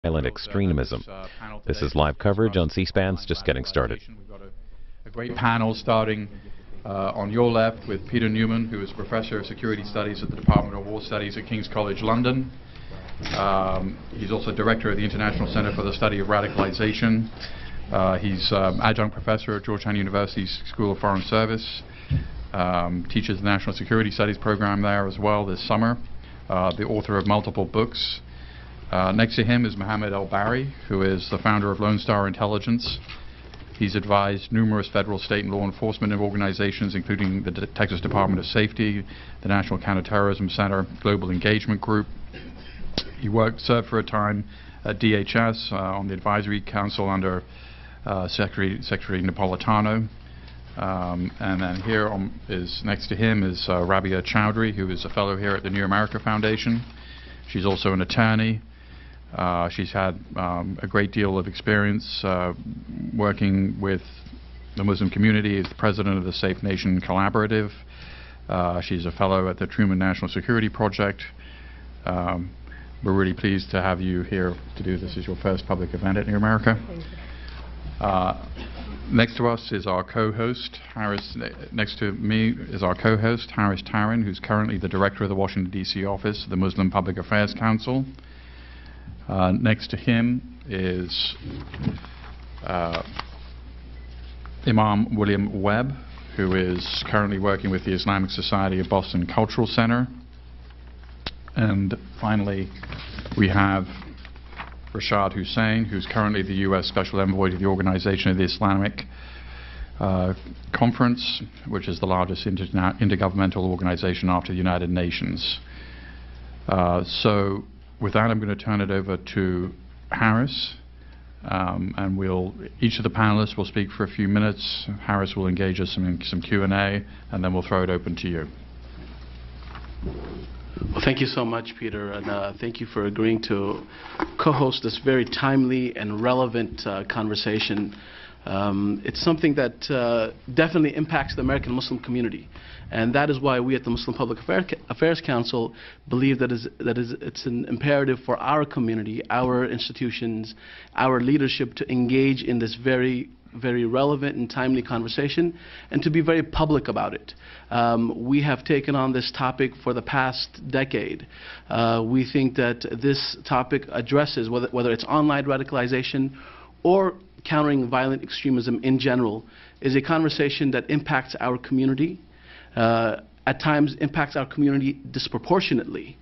Violent extremism. This is live coverage on C-SPAN's Just Getting Started. We've got a great panel starting on your left with Peter Newman, who is Professor of Security Studies at the Department of War Studies at King's College London. He's also Director of the International Center for the Study of Radicalization. He's Adjunct Professor at Georgetown University's School of Foreign Service. Teaches the National Security Studies program there as well this summer. The author of multiple books. Next to him is Mohammed El-Bari, who is the founder of Lone Star Intelligence. He's advised numerous federal, state, and law enforcement organizations, including the Texas Department of Safety, the National Counterterrorism Center, Global Engagement Group. He served for a time at DHS on the Advisory Council under Secretary Napolitano. And then here is next to him is Rabia Chowdhury, who is a fellow here at the New America Foundation. She's also an attorney. She's had a great deal of experience working with the Muslim community as the president of the Safe Nation Collaborative. She's a fellow at the Truman National Security Project. We're really pleased to have you here to do this as your first public event at New America. Next to us is our co-host, next to me is our co-host, Harris Taran, who's currently the director of the Washington, D.C. office of the Muslim Public Affairs Council. Next to him is Imam William Webb, who is currently working with the Islamic Society of Boston Cultural Center. And finally, we have Rashad Hussain, who's currently the U.S. Special Envoy to the Organization of the Islamic Conference, which is the largest intergovernmental organization after the United Nations. So with that, I'm going to turn it over to Harris, and each of the panelists will speak for a few minutes. Harris will engage us in some Q&A, and then we'll throw it open to you. Well, thank you so much, Peter, and thank you for agreeing to co-host this very timely and relevant conversation. It's something that definitely impacts the American Muslim community, and that is why we at the Muslim Public Affairs Council believe that it's an imperative for our community, our institutions, our leadership to engage in this very relevant and timely conversation, and to be very public about it. We have taken on this topic for the past decade. We think that this topic addresses, whether it's online radicalization or countering violent extremism in general, is a conversation that impacts our community, at times impacts our community disproportionately.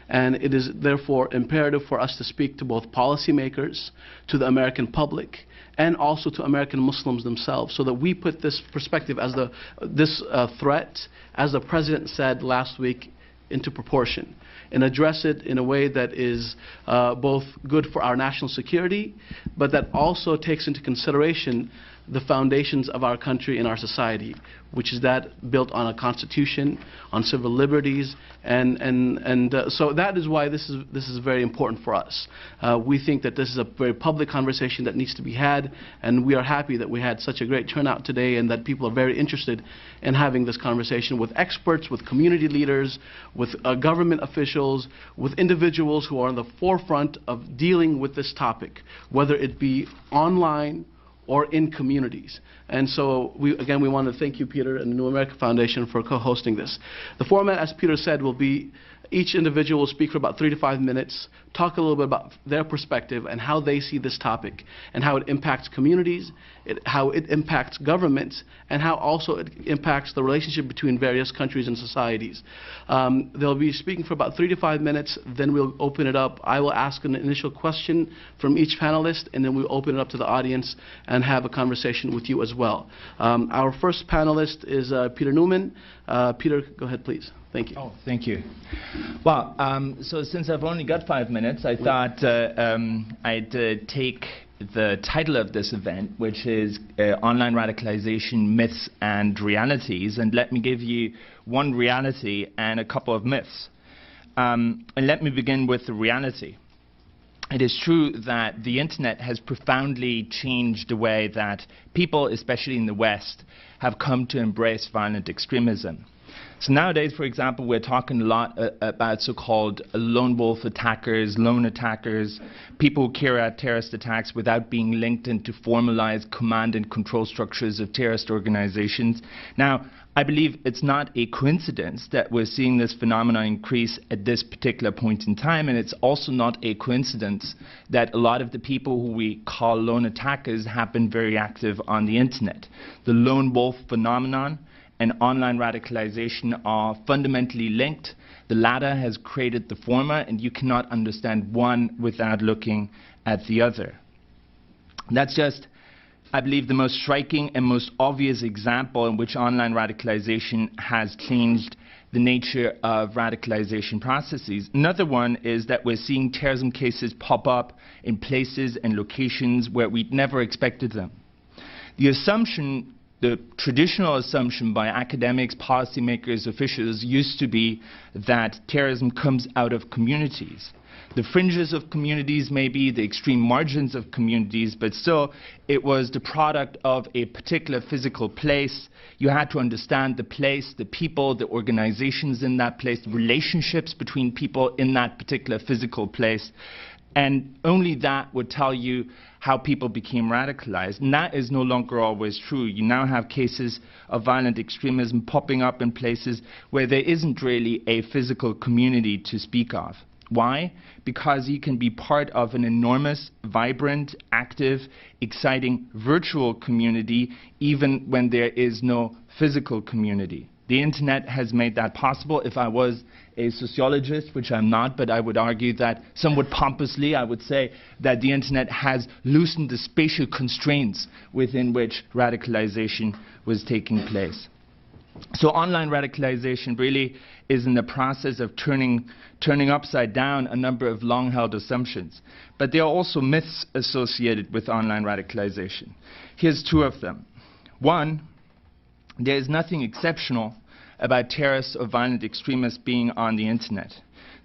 And it is therefore imperative for us to speak to both policymakers, to the American public, and also to American Muslims themselves, so that we put this perspective as this threat, as the President said last week, into proportion, and address it in a way that is both good for our national security, but that also takes into consideration the foundations of our country and our society, which is that built on a constitution, on civil liberties, and so that is why this is very important for us. We think that this is a very public conversation that needs to be had, and we are happy that we had such a great turnout today, and that people are very interested in having this conversation with experts, with community leaders, with government officials, with individuals who are on the forefront of dealing with this topic, whether it be online or in communities. And so, again, we want to thank you, Peter, and the New America Foundation for co-hosting this. The format, as Peter said, will be each individual will speak for about 3 to 5 minutes, talk a little bit about their perspective and how they see this topic, and how it impacts communities, how it impacts governments, and how also it impacts the relationship between various countries and societies. They'll be speaking for about 3 to 5 minutes, then we'll open it up. I will ask an initial question from each panelist, and then we'll open it up to the audience and have a conversation with you as well. Our first panelist is Peter Newman. Peter, go ahead, please. Thank you. Oh, thank you. Well, so since I've only got 5 minutes, I thought I'd take the title of this event, which is Online Radicalization, Myths and Realities, and let me give you one reality and a couple of myths. And let me begin with the reality. It is true that the internet has profoundly changed the way that people, especially in the West, have come to embrace violent extremism. So nowadays, for example, we're talking a lot about so-called lone wolf attackers, lone attackers, people who carry out terrorist attacks without being linked into formalized command and control structures of terrorist organizations. Now, I believe it's not a coincidence that we're seeing this phenomenon increase at this particular point in time, and it's also not a coincidence that a lot of the people who we call lone attackers have been very active on the internet. The lone wolf phenomenon and online radicalization are fundamentally linked. The latter has created the former, and you cannot understand one without looking at the other. That's just, I believe, the most striking and most obvious example in which online radicalization has changed the nature of radicalization processes. Another one is that we're seeing terrorism cases pop up in places and locations where we'd never expected them. The traditional assumption by academics, policymakers, officials used to be that terrorism comes out of communities. The fringes of communities, maybe the extreme margins of communities, but still it was the product of a particular physical place. You had to understand the place, the people, the organizations in that place, the relationships between people in that particular physical place. And only that would tell you how people became radicalized. And that is no longer always true. You now have cases of violent extremism popping up in places where there isn't really a physical community to speak of. Why? Because you can be part of an enormous, vibrant, active, exciting virtual community even when there is no physical community. The internet has made that possible. If I was a sociologist, which I'm not, but I would argue that somewhat pompously, I would say that the internet has loosened the spatial constraints within which radicalization was taking place. So online radicalization really is in the process of turning upside down a number of long-held assumptions. But there are also myths associated with online radicalization. Here's two of them. One, there is nothing exceptional about terrorists or violent extremists being on the internet.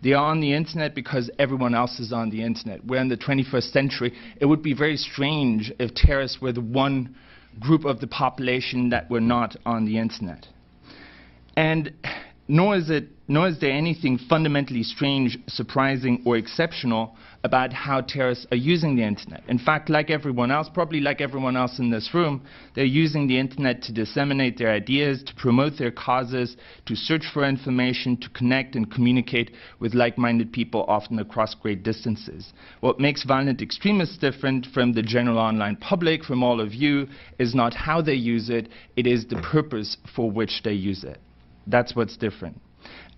They are on the internet because everyone else is on the internet. We're in the 21st century. It would be very strange if terrorists were the one group of the population that were not on the internet. And nor is there anything fundamentally strange, surprising, or exceptional about how terrorists are using the internet. In fact, like everyone else, probably like everyone else in this room, they're using the internet to disseminate their ideas, to promote their causes, to search for information, to connect and communicate with like-minded people, often across great distances. What makes violent extremists different from the general online public, from all of you, is not how they use it, it is the purpose for which they use it. That's what's different.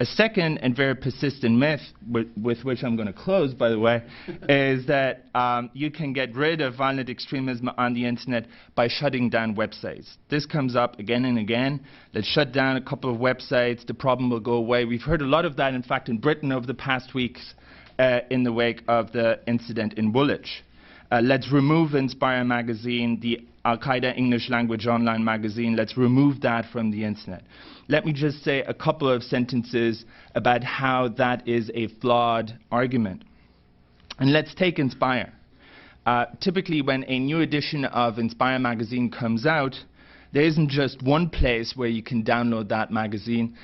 A second and very persistent myth, with which I'm going to close, by the way, is that you can get rid of violent extremism on the internet by shutting down websites. This comes up again and again. Let's shut down a couple of websites, the problem will go away. We've heard a lot of that, in fact, in Britain over the past weeks in the wake of the incident in Woolwich. Let's remove Inspire magazine, the Al-Qaeda English language online magazine. Let's remove that from the internet. Let me just say a couple of sentences about how that is a flawed argument. And let's take Inspire. Typically, when a new edition of Inspire magazine comes out, there isn't just one place where you can download that magazine.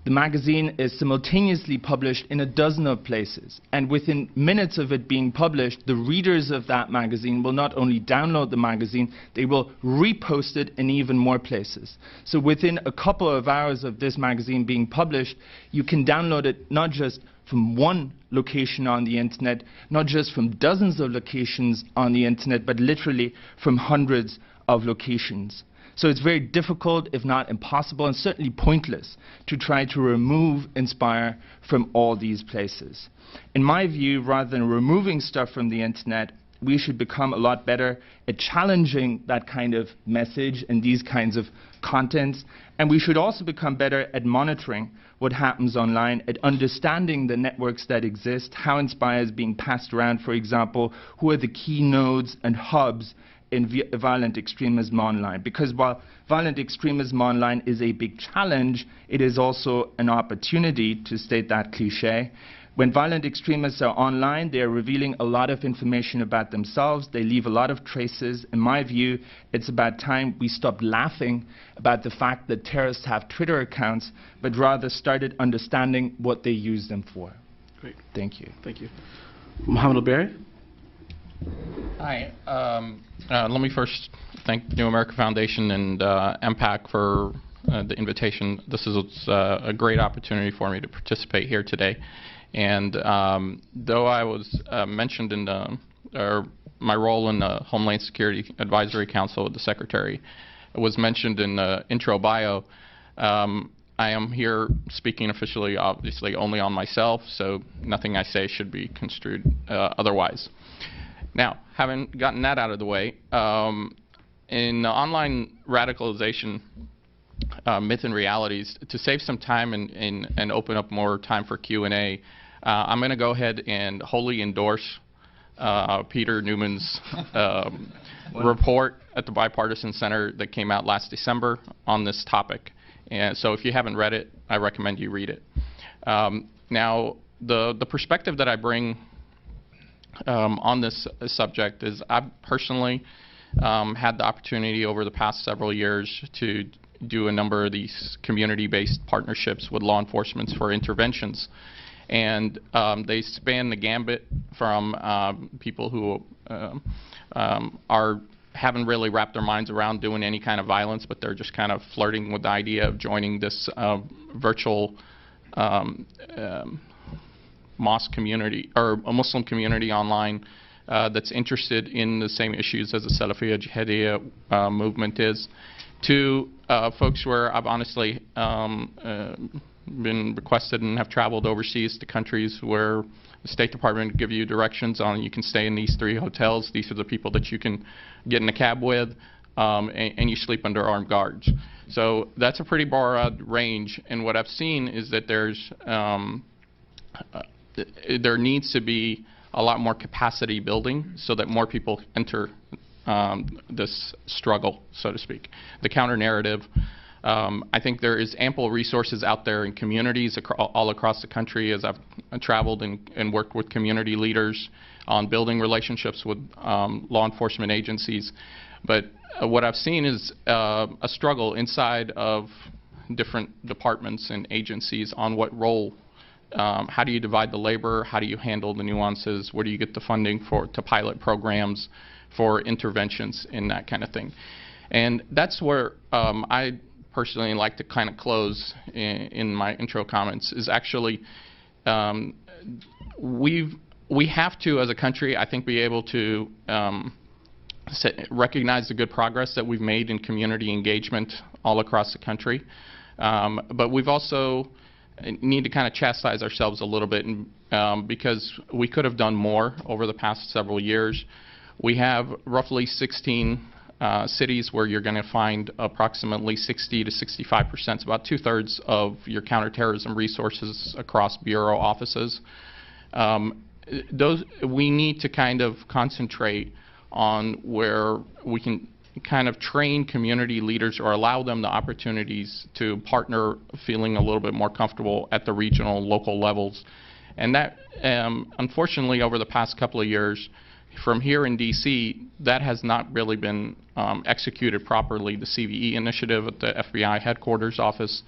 The magazine is simultaneously published in a dozen of places. And within minutes of it being published, the readers of that magazine will not only download the magazine, they will repost it in even more places. So within a couple of hours of this magazine being published, you can download it not just from one location on the internet, not just from dozens of locations on the internet, but literally from hundreds of locations. So it's very difficult, if not impossible, and certainly pointless to try to remove Inspire from all these places. In my view, rather than removing stuff from the internet, we should become a lot better at challenging that kind of message and these kinds of contents. And we should also become better at monitoring what happens online, at understanding the networks that exist, how Inspire is being passed around, for example, who are the key nodes and hubs in violent extremism online. Because while violent extremism online is a big challenge, it is also an opportunity, to state that cliche, When violent extremists are online, they are revealing a lot of information about themselves. They leave a lot of traces. In my view, it's about time we stopped laughing about the fact that terrorists have Twitter accounts, but rather started understanding what they use them for. Great. Thank you. Thank you. Mohammed Al-Berry? Hi. Let me first thank New America Foundation and MPAC for the invitation. This is a great opportunity for me to participate here today. And though I was mentioned in my role in the Homeland Security Advisory Council with the Secretary was mentioned in the intro bio, I am here speaking officially, obviously, only on myself, so nothing I say should be construed otherwise. Now, having gotten that out of the way, in the online radicalization myth and realities, to save some time and open up more time for Q&A, I'm going to go ahead and wholly endorse Peter Newman's report at the Bipartisan Center that came out last December on this topic. And so if you haven't read it, I recommend you read it. Now, the perspective that I bring on this subject is I've personally had the opportunity over the past several years to do a number of these community-based partnerships with law enforcement for interventions. And they span the gambit from people who haven't really wrapped their minds around doing any kind of violence, but they're just kind of flirting with the idea of joining this virtual mosque community or a Muslim community online that's interested in the same issues as the Salafiyya Jihadiyya movement is, to folks where I've honestly been requested and have traveled overseas to countries where the State Department give you directions on you can stay in these 3 hotels. These are the people that you can get in a cab with, and you sleep under armed guards. So that's a pretty broad range. And what I've seen is that there needs to be a lot more capacity building so that more people enter this struggle, so to speak. The counter narrative. I think there is ample resources out there in communities all across the country as I've traveled and worked with community leaders on building relationships with law enforcement agencies. But what I've seen is a struggle inside of different departments and agencies on what role, how do you divide the labor, how do you handle the nuances, where do you get the funding to pilot programs for interventions and that kind of thing. And that's where I personally like to kind of close in my intro comments is actually we have to, as a country, I think, be able to recognize the good progress that we've made in community engagement all across the country. But we've also need to kind of chastise ourselves a little bit because we could have done more over the past several years. We have roughly 16 cities where you're going to find approximately 60 to 65%, about 2/3 of your counterterrorism resources across bureau offices. We need to kind of concentrate on where we can kind of train community leaders or allow them the opportunities to partner feeling a little bit more comfortable at the regional and local levels. And that, unfortunately, over the past couple of years, from here in D.C., that has not really been executed properly. The CVE initiative at the FBI headquarters office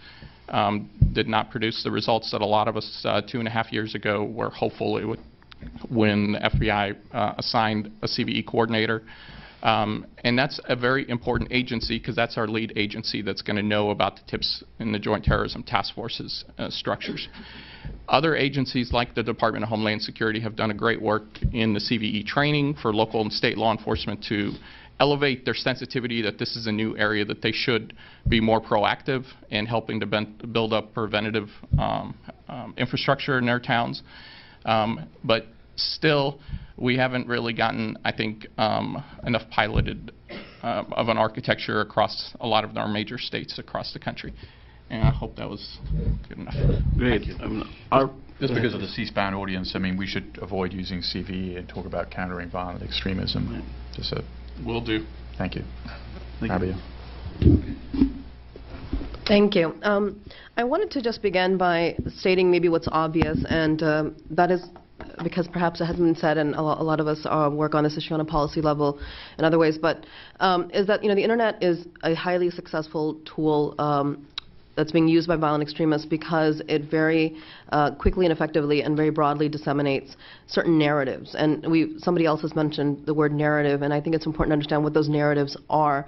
did not produce the results that a lot of us 2.5 years ago were hopeful it would when the FBI assigned a CVE coordinator. And that's a very important agency because that's our lead agency that's going to know about the tips in the Joint Terrorism Task Force's structures. Other agencies like the Department of Homeland Security have done a great work in the CVE training for local and state law enforcement to elevate their sensitivity that this is a new area that they should be more proactive in helping to build up preventative infrastructure in their towns. But still, we haven't really gotten, I think, enough piloted of an architecture across a lot of our major states across the country. And I hope that was good enough. Great. Just because of the C-SPAN audience, I mean, we should avoid using CVE and talk about countering violent extremism. Right. Just a... Will do. Thank you. Thank you. Rabia. Thank you. I wanted to just begin by stating maybe what's obvious, and that is because perhaps it hasn't been said, and a lot of us work on this issue on a policy level in other ways, but is that, you know, the internet is a highly successful tool that's being used by violent extremists because it very quickly and effectively and very broadly disseminates certain narratives. And somebody else has mentioned the word narrative, and I think it's important to understand what those narratives are.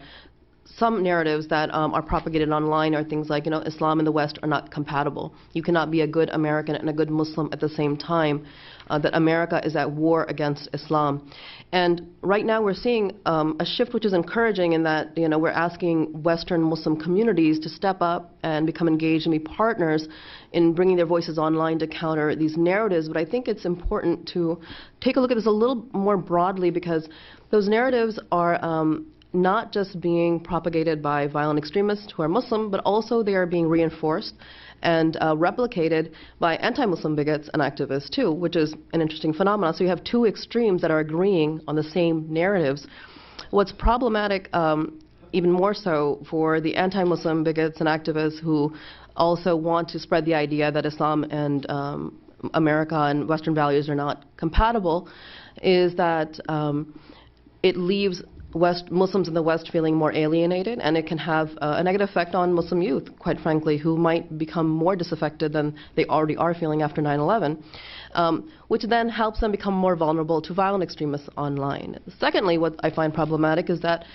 Some narratives that are propagated online are things like, you know, Islam and the West are not compatible. You cannot be a good American and a good Muslim at the same time. That America is at war against Islam. And right now we're seeing a shift which is encouraging in that, you know, we're asking Western Muslim communities to step up and become engaged and be partners in bringing their voices online to counter these narratives. But I think it's important to take a look at this a little more broadly, because those narratives are not just being propagated by violent extremists who are Muslim, but also they are being reinforced and replicated by anti-Muslim bigots and activists too, which is an interesting phenomenon. So you have two extremes that are agreeing on the same narratives. What's problematic, even more so for the anti-Muslim bigots and activists who also want to spread the idea that Islam and America and Western values are not compatible, is that it leaves Muslims in the West feeling more alienated, and it can have a negative effect on Muslim youth, quite frankly, who might become more disaffected than they already are feeling after 9/11, which then helps them become more vulnerable to violent extremists online. Secondly, what I find problematic is that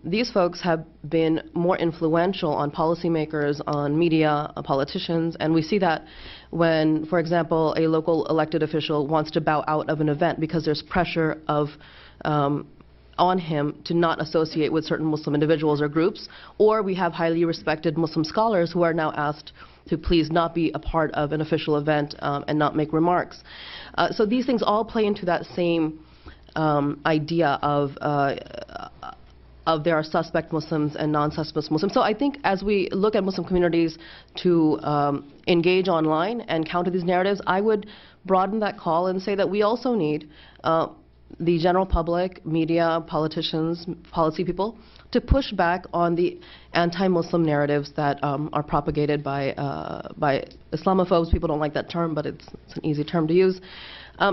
these folks have been more influential on policymakers, on media, politicians, and we see that when, for example, a local elected official wants to bow out of an event because there's pressure on him to not associate with certain Muslim individuals or groups, or we have highly respected Muslim scholars who are now asked to please not be a part of an official event and not make remarks. So these things all play into that same idea of there are suspect Muslims and non-suspect Muslims. So I think as we look at Muslim communities to engage online and counter these narratives, I would broaden that call and say that we also need the general public, media, politicians, policy people, to push back on the anti-Muslim narratives that are propagated by Islamophobes. People don't like that term, but it's an easy term to use.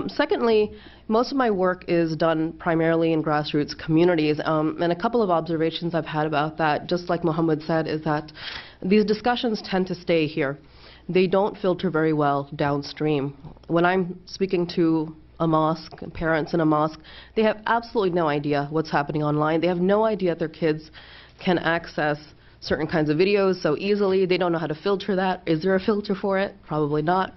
Secondly, most of my work is done primarily in grassroots communities, and a couple of observations I've had about that, just like Muhammad said, is that these discussions tend to stay here. They don't filter very well downstream. When I'm speaking to a mosque, parents in a mosque, they have absolutely no idea what's happening online. They have no idea that their kids can access certain kinds of videos so easily. They don't know how to filter that. Is there a filter for it? Probably not.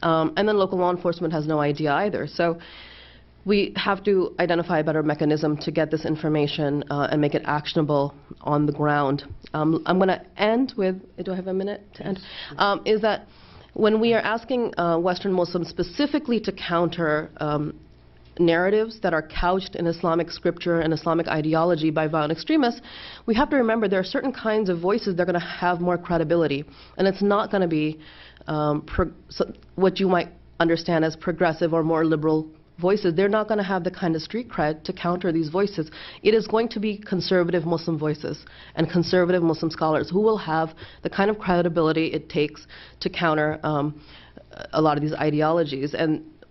And then local law enforcement has no idea either. So we have to identify a better mechanism to get this information and make it actionable on the ground. I'm going to end with, do I have a minute to end? Is that when we are asking Western Muslims specifically to counter narratives that are couched in Islamic scripture and Islamic ideology by violent extremists, we have to remember there are certain kinds of voices that are going to have more credibility. And it's not going to be what you might understand as progressive or more liberal voices. They're not going to have the kind of street cred to counter these voices. It is going to be conservative Muslim voices and conservative Muslim scholars who will have the kind of credibility it takes to counter a lot of these ideologies.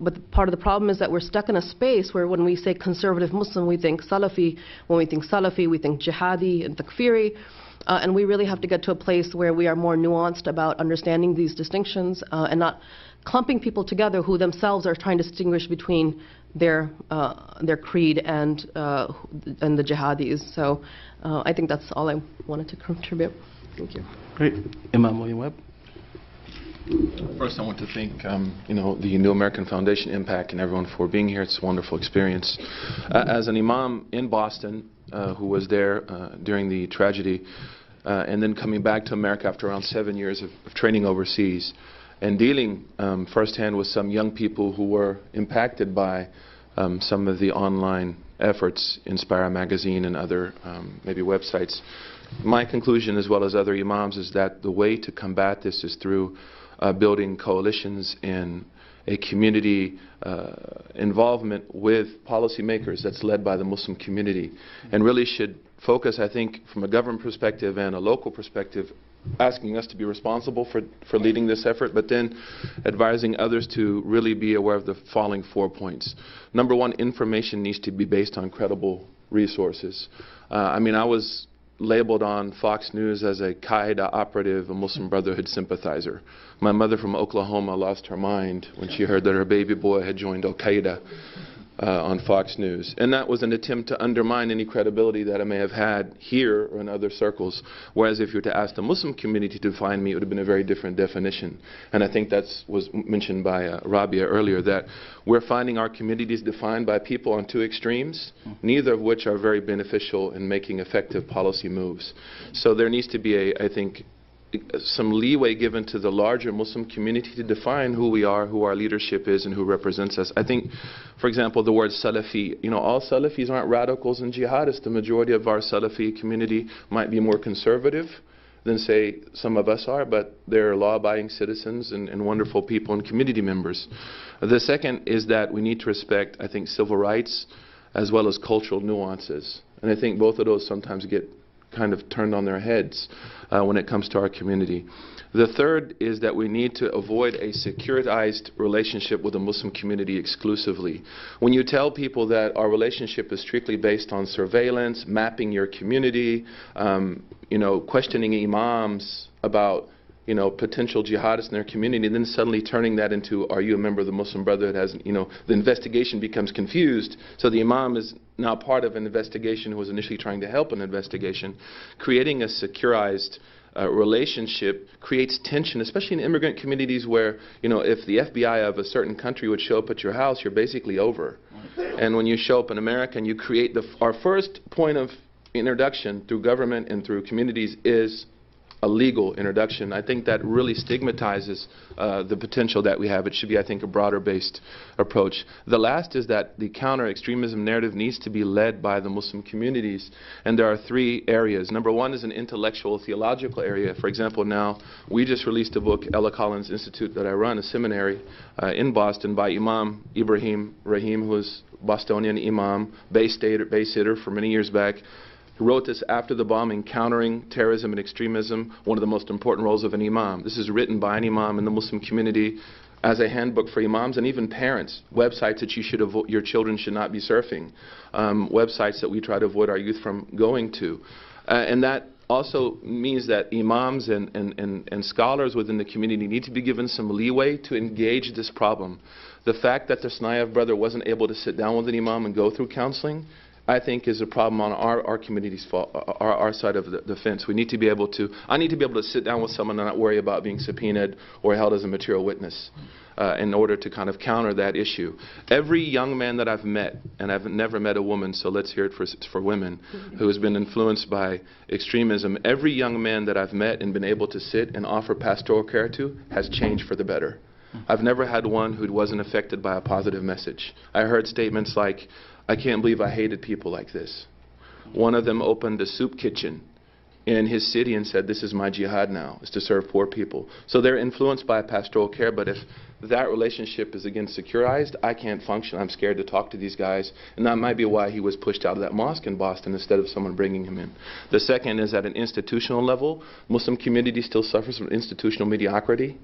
But part of the problem is that we're stuck in a space where when we say conservative Muslim, we think Salafi. When we think Salafi, we think jihadi and takfiri. And we really have to get to a place where we are more nuanced about understanding these distinctions and not clumping people together who themselves are trying to distinguish between their creed and the jihadis. So I think that's all I wanted to contribute. Thank you. Great. Imam William Webb. First, I want to thank the New American Foundation Impact and everyone for being here. It's a wonderful experience. As an imam in Boston who was there during the tragedy and then coming back to America after around 7 years of training overseas and dealing firsthand with some young people who were impacted by some of the online efforts, Inspire Magazine and other maybe websites, my conclusion, as well as other imams, is that the way to combat this is through building coalitions and a community involvement with policymakers that's led by the Muslim community, and really should focus, I think, from a government perspective and a local perspective, asking us to be responsible for leading this effort, but then advising others to really be aware of the following 4 points. Number one, information needs to be based on credible resources. I mean, I was labeled on Fox News as a Qaeda operative, a Muslim Brotherhood sympathizer. My mother from Oklahoma lost her mind when she heard that her baby boy had joined Al-Qaeda on Fox News. And that was an attempt to undermine any credibility that I may have had here or in other circles. Whereas if you were to ask the Muslim community to define me, it would have been a very different definition. And I think that was mentioned by Rabia earlier, that we're finding our communities defined by people on two extremes, neither of which are very beneficial in making effective policy moves. So there needs to be, I think, some leeway given to the larger Muslim community to define who we are, who our leadership is, and who represents us. I think, for example, the word Salafi, all Salafis aren't radicals and jihadists. The majority of our Salafi community might be more conservative than, say, some of us are, but they're law-abiding citizens and wonderful people and community members. The second is that we need to respect, I think, civil rights as well as cultural nuances. And I think both of those sometimes get kind of turned on their heads when it comes to our community. The third is that we need to avoid a securitized relationship with the Muslim community exclusively. When you tell people that our relationship is strictly based on surveillance, mapping your community, questioning imams about potential jihadists in their community, and then suddenly turning that into, are you a member of the Muslim Brotherhood? The investigation becomes confused. So the imam is now part of an investigation who was initially trying to help an investigation. Creating a securized relationship creates tension, especially in immigrant communities where, if the FBI of a certain country would show up at your house, you're basically over. And when you show up in America and you create our first point of introduction through government and through communities is a legal introduction. I think that really stigmatizes the potential that we have. It should be, I think, a broader-based approach. The last is that the counter-extremism narrative needs to be led by the Muslim communities. And there are 3 areas. Number one is an intellectual, theological area. For example, now, we just released a book, Ella Collins Institute, that I run, a seminary in Boston by Imam Ibrahim Rahim, who is Bostonian imam, Bay-Sitter for many years back. He wrote this after the bombing, Countering Terrorism and Extremism, one of the most important roles of an imam. This is written by an imam in the Muslim community as a handbook for imams and even parents, websites that your children should not be surfing, websites that we try to avoid our youth from going to. And that also means that imams and scholars within the community need to be given some leeway to engage this problem. The fact that the Snayev brother wasn't able to sit down with an imam and go through counseling, I think, is a problem on our community's fault, our side of the fence. We need to be able to, I need to be able to sit down with someone and not worry about being subpoenaed or held as a material witness in order to kind of counter that issue. Every young man that I've met, and I've never met a woman, so let's hear it for women, who has been influenced by extremism, every young man that I've met and been able to sit and offer pastoral care to has changed for the better. I've never had one who wasn't affected by a positive message. I heard statements like, I can't believe I hated people like this. One of them opened a soup kitchen in his city and said, this is my jihad now, is to serve poor people. So they're influenced by pastoral care, but if that relationship is, again, securized, I can't function. I'm scared to talk to these guys. And that might be why he was pushed out of that mosque in Boston instead of someone bringing him in. The second is at an institutional level, Muslim community still suffers from institutional mediocrity.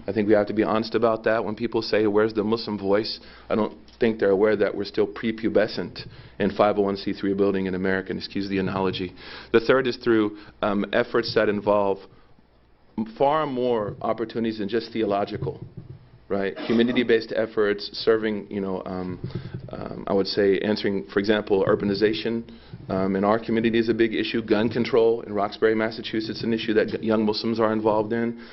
I think we have to be honest about that. When people say, where's the Muslim voice, I don't think they're aware that we're still prepubescent in 501c3 building in America, and excuse the analogy. The third is through efforts that involve far more opportunities than just theological, right? Community-based efforts, serving, I would say answering, for example, urbanization in our community is a big issue. Gun control in Roxbury, Massachusetts, an issue that young Muslims are involved in.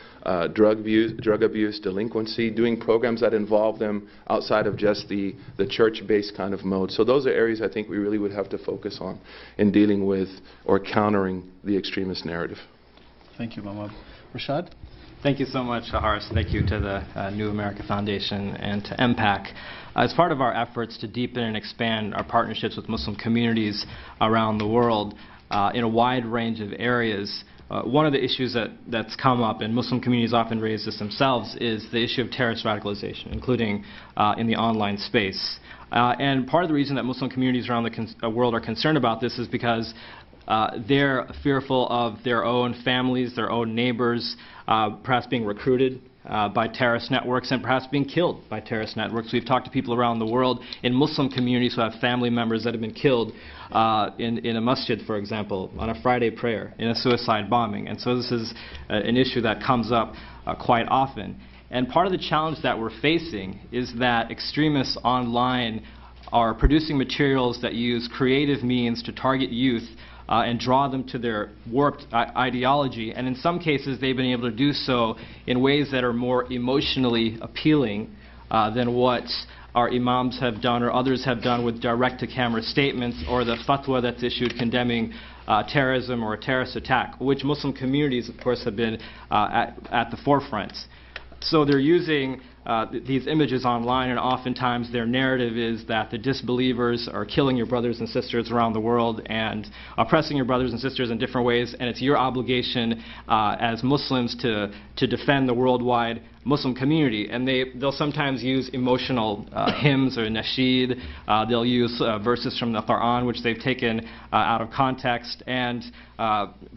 Drug abuse, delinquency, doing programs that involve them outside of just the church-based kind of mode. So those are areas I think we really would have to focus on in dealing with or countering the extremist narrative. Thank you, Mahmoud. Rashad? Thank you so much, Haris. Thank you to the New America Foundation and to MPAC. As part of our efforts to deepen and expand our partnerships with Muslim communities around the world in a wide range of areas, one of the issues that's come up, and Muslim communities often raise this themselves, is the issue of terrorist radicalization, including in the online space. And part of the reason that Muslim communities around the world are concerned about this is because they're fearful of their own families, their own neighbors, perhaps being recruited by terrorist networks and perhaps being killed by terrorist networks. We've talked to people around the world in Muslim communities who have family members that have been killed in a masjid, for example, on a Friday prayer, in a suicide bombing. And so this is an issue that comes up quite often. And part of the challenge that we're facing is that extremists online are producing materials that use creative means to target youth and draw them to their warped ideology. And in some cases, they've been able to do so in ways that are more emotionally appealing than what our imams have done or others have done with direct-to-camera statements or the fatwa that's issued condemning terrorism or a terrorist attack, which Muslim communities, of course, have been at the forefront. So they're using these images online, and oftentimes their narrative is that the disbelievers are killing your brothers and sisters around the world and oppressing your brothers and sisters in different ways, and it's your obligation as Muslims to defend the worldwide Muslim community. And they'll sometimes use emotional hymns or nasheed. They'll use verses from the Quran, which they've taken out of context, and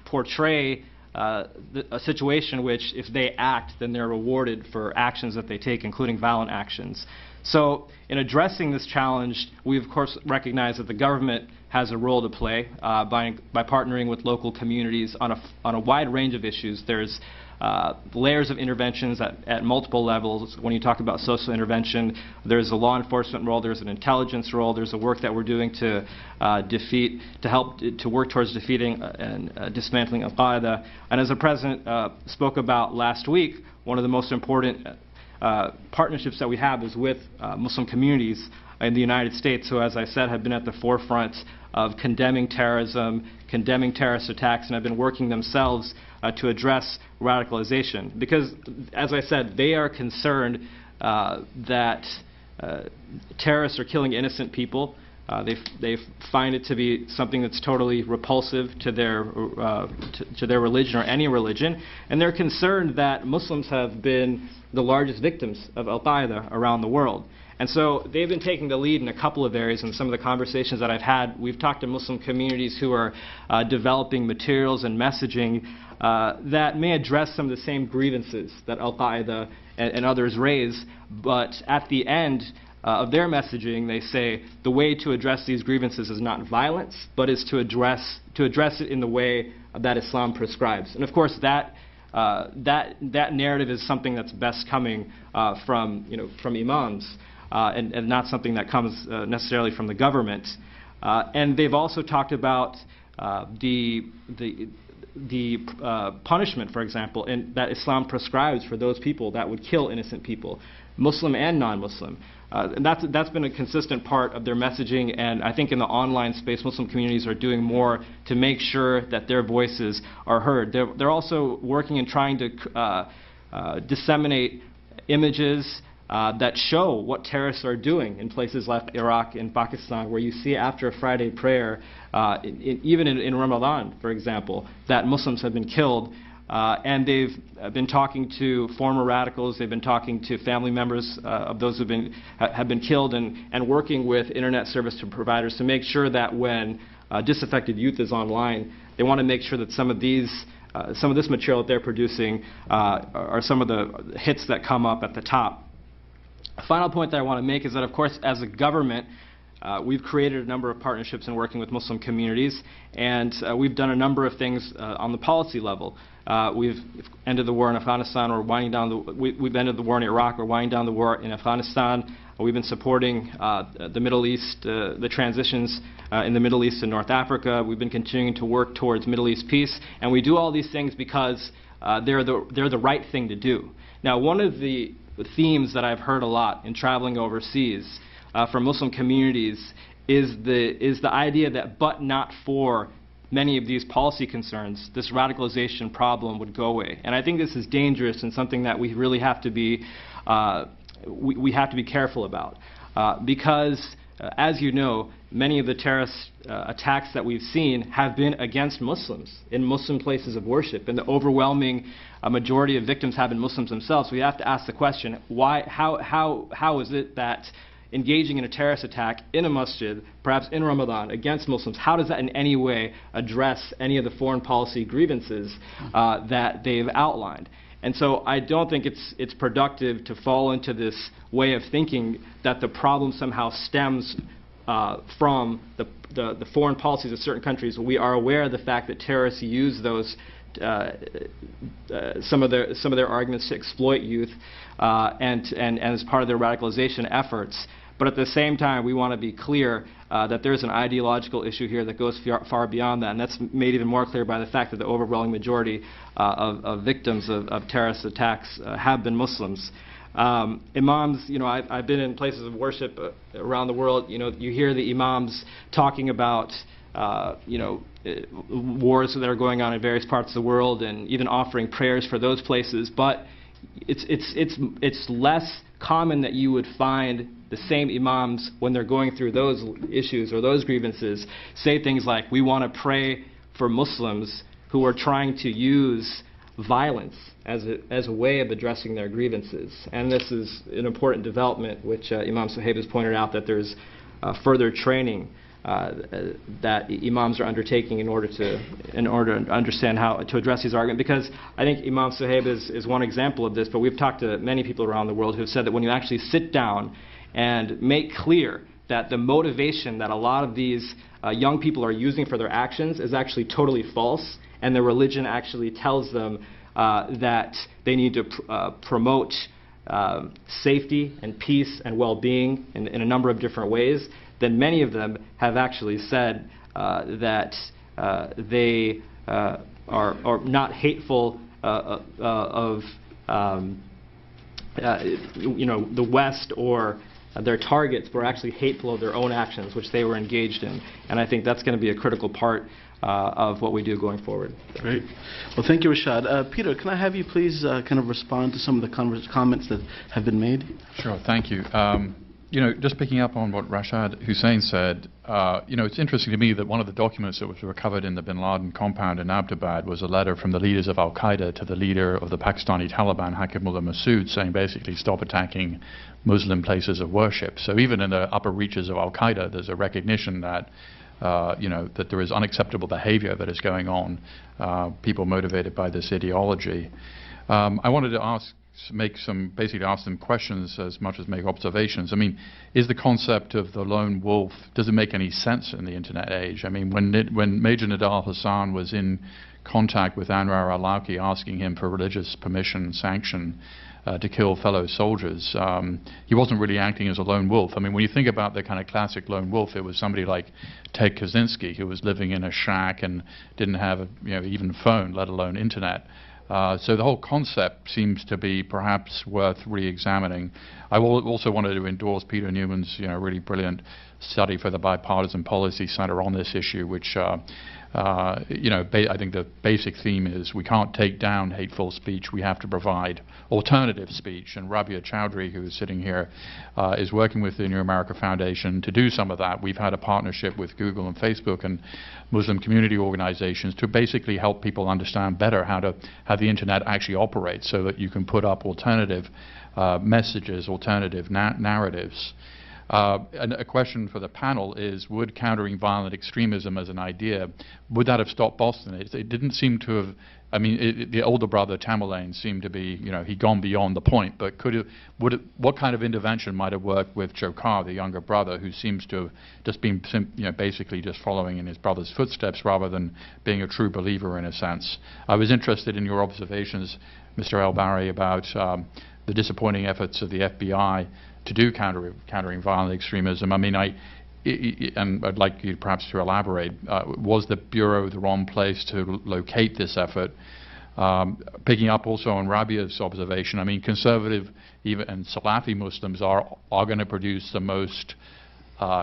portray a situation which, if they act, then they're rewarded for actions that they take, including violent actions. So in addressing this challenge, we of course recognize that the government has a role to play by partnering with local communities on a wide range of issues. There's layers of interventions at multiple levels. When you talk about social intervention, there's a law enforcement role, there's an intelligence role, there's a work that we're doing to work towards defeating and dismantling Al-Qaeda. And as the President spoke about last week, one of the most important partnerships that we have is with Muslim communities in the United States, who, as I said, have been at the forefront of condemning terrorism, condemning terrorist attacks, and have been working themselves to address radicalization. Because, as I said, they are concerned that terrorists are killing innocent people. They find it to be something that's totally repulsive to their religion or any religion, and they're concerned that Muslims have been the largest victims of Al-Qaeda around the world. And so they've been taking the lead in a couple of areas. In some of the conversations that I've had, we've talked to Muslim communities who are developing materials and messaging that may address some of the same grievances that Al-Qaeda and others raise, but at the end of their messaging, they say the way to address these grievances is not violence, but is to address it in the way that Islam prescribes. And of course, that narrative is something that's best coming from imams, and not something that comes necessarily from the government. And they've also talked about the punishment, for example, that Islam prescribes for those people that would kill innocent people, Muslim and non-Muslim. And that's been a consistent part of their messaging, and I think in the online space, Muslim communities are doing more to make sure that their voices are heard. They're also working and trying to disseminate images that show what terrorists are doing in places like Iraq and Pakistan, where you see after a Friday prayer, even in Ramadan, for example, that Muslims have been killed. And they've been talking to former radicals, they've been talking to family members of those who have been killed, and working with internet service providers to make sure that when disaffected youth is online, they want to make sure that some of this material that they're producing are some of the hits that come up at the top. A final point that I want to make is that, of course, as a government, we've created a number of partnerships in working with Muslim communities, and we've done a number of things on the policy level. We've ended the war in Afghanistan, or winding down we've ended the war in Iraq, or winding down the war in Afghanistan. We've been supporting the Middle East, the transitions in the Middle East and North Africa. We've been continuing to work towards Middle East peace, and we do all these things because they're the right thing to do. Now, one of the themes that I've heard a lot in traveling overseas from Muslim communities is the idea that, but not for many of these policy concerns, this radicalization problem would go away. And I think this is dangerous and something that we really have to be we have to be careful about, because as you know, many of the terrorist attacks that we've seen have been against Muslims in Muslim places of worship, and the overwhelming majority of victims have been Muslims themselves. So we have to ask the question: why? How is it that engaging in a terrorist attack in a masjid, perhaps in Ramadan, against Muslims, how does that in any way address any of the foreign policy grievances that they've outlined? And so I don't think it's productive to fall into this way of thinking that the problem somehow stems from the foreign policies of certain countries. We are aware of the fact that terrorists use those some of their arguments to exploit youth and as part of their radicalization efforts. But at the same time, we want to be clear that there's an ideological issue here that goes far beyond that, and that's made even more clear by the fact that the overwhelming majority of victims of terrorist attacks have been Muslims. Imams, I've been in places of worship around the world. You hear the imams talking about wars that are going on in various parts of the world, and even offering prayers for those places. But it's less common that you would find the same imams, when they're going through those issues or those grievances, say things like, "We want to pray for Muslims who are trying to use violence as a way of addressing their grievances." And this is an important development, which Imam Suhaib has pointed out, that there's further training that imams are undertaking in order to understand how to address these arguments. Because I think Imam Suhaib is one example of this, but we've talked to many people around the world who have said that when you actually sit down and make clear that the motivation that a lot of these young people are using for their actions is actually totally false, and the religion actually tells them that they need to promote safety and peace and well-being in a number of different ways, then many of them have actually said that they are not hateful of the West or their targets, but are actually hateful of their own actions, which they were engaged in. And I think that's going to be a critical part of what we do going forward. Great. Well, thank you, Rashad. Peter, can I have you please kind of respond to some of the comments that have been made? Sure, thank you. Just picking up on what Rashad Hussain said, it's interesting to me that one of the documents that was recovered in the bin Laden compound in Abbottabad was a letter from the leaders of Al-Qaeda to the leader of the Pakistani Taliban, Hakim-ullah Masood, saying basically stop attacking Muslim places of worship. So even in the upper reaches of Al-Qaeda, there's a recognition that that there is unacceptable behavior that is going on, people motivated by this ideology. I wanted to ask them questions as much as make observations. I mean, is the concept of the lone wolf, does it make any sense in the internet age? I mean, when Major Nidal Hassan was in contact with Anwar al-Awlaki asking him for religious permission and sanction to kill fellow soldiers, he wasn't really acting as a lone wolf. I mean, when you think about the kind of classic lone wolf, it was somebody like Ted Kaczynski, who was living in a shack and didn't have even phone, let alone internet. So the whole concept seems to be perhaps worth re-examining. I also wanted to endorse Peter Newman's really brilliant study for the Bipartisan Policy Center on this issue, which I think the basic theme is we can't take down hateful speech, we have to provide alternative speech. And Rabia Chowdhury, who is sitting here, is working with the New America Foundation to do some of that. We've had a partnership with Google and Facebook and Muslim community organizations to basically help people understand better how the internet actually operates, so that you can put up alternative messages, alternative narratives. And a question for the panel is, would countering violent extremism as an idea, would that have stopped Boston? It didn't seem to have. I mean, the older brother, Tamerlane, seemed to be, he'd gone beyond the point, but what kind of intervention might have worked with Dzhokhar, the younger brother, who seems to have just been, basically just following in his brother's footsteps rather than being a true believer in a sense? I was interested in your observations, Mr. El-Bari, about the disappointing efforts of the FBI to do countering violent extremism. I mean, and I'd like you perhaps to elaborate. Was the Bureau the wrong place to locate this effort? Picking up also on Rabia's observation, I mean, conservative and Salafi Muslims are going to produce the most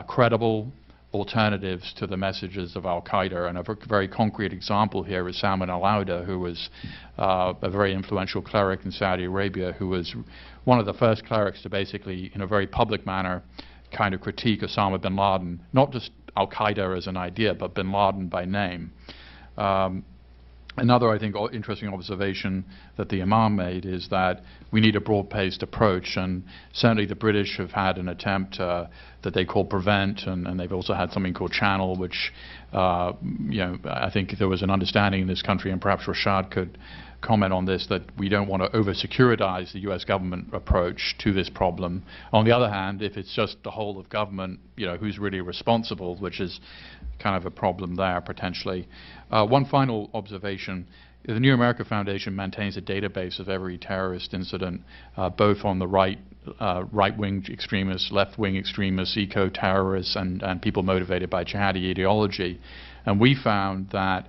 credible alternatives to the messages of Al-Qaeda. And a very concrete example here is Salman al-Auda, who was a very influential cleric in Saudi Arabia, who was one of the first clerics to basically, in a very public manner, kind of critique Osama bin Laden, not just Al-Qaeda as an idea, but bin Laden by name. Another, I think, interesting observation that the Imam made is that we need a broad-based approach, and certainly the British have had an attempt that they call Prevent, and they've also had something called Channel, which, I think there was an understanding in this country, and perhaps Rashad could comment on this, that we don't want to over-securitize the U.S. government approach to this problem. On the other hand, if it's just the whole of government, who's really responsible, which is kind of a problem there potentially. One final observation: the New America Foundation maintains a database of every terrorist incident, both on the right-wing extremists, left-wing extremists, eco-terrorists, and people motivated by jihadi ideology. And we found that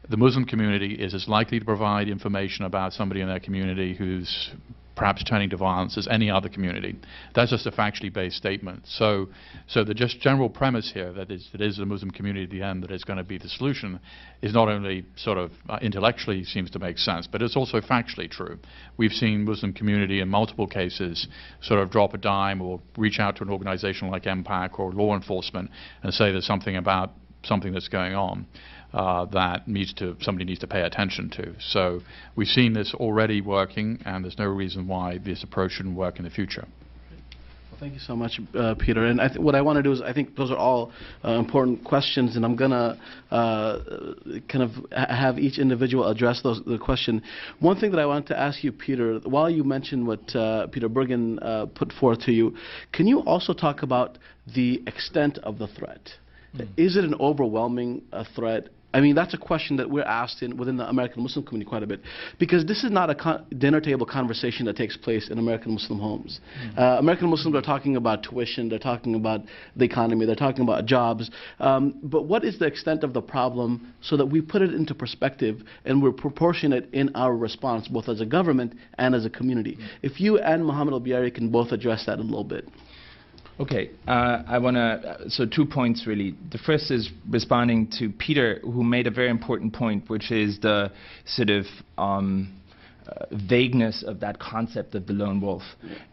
the Muslim community is as likely to provide information about somebody in their community who's perhaps turning to violence as any other community. That's just a factually based statement. So the just general premise here that it is the Muslim community at the end that is going to be the solution is not only sort of intellectually seems to make sense, but it's also factually true. We've seen Muslim community in multiple cases sort of drop a dime or reach out to an organization like MPAC or law enforcement and say there's something about something that's going on that somebody needs to pay attention to. So we've seen this already working, and there's no reason why this approach shouldn't work in the future. Well, thank you so much, Peter. And what I want to do is, I think those are all important questions, and I'm going to kind of have each individual address the question. One thing that I wanted to ask you, Peter, while you mentioned what Peter Bergen put forth to you, can you also talk about the extent of the threat? Is it an overwhelming threat? I mean, that's a question that we're asked within the American Muslim community quite a bit, because this is not a dinner table conversation that takes place in American Muslim homes. American Muslims are talking about tuition, they're talking about the economy, they're talking about jobs, but what is the extent of the problem so that we put it into perspective and we're proportionate in our response, both as a government and as a community? If you and Mohammed Al-Biari can both address that a little bit. Okay, I want to, so 2 points really. The first is responding to Peter, who made a very important point, which is the sort of vagueness of that concept of the lone wolf.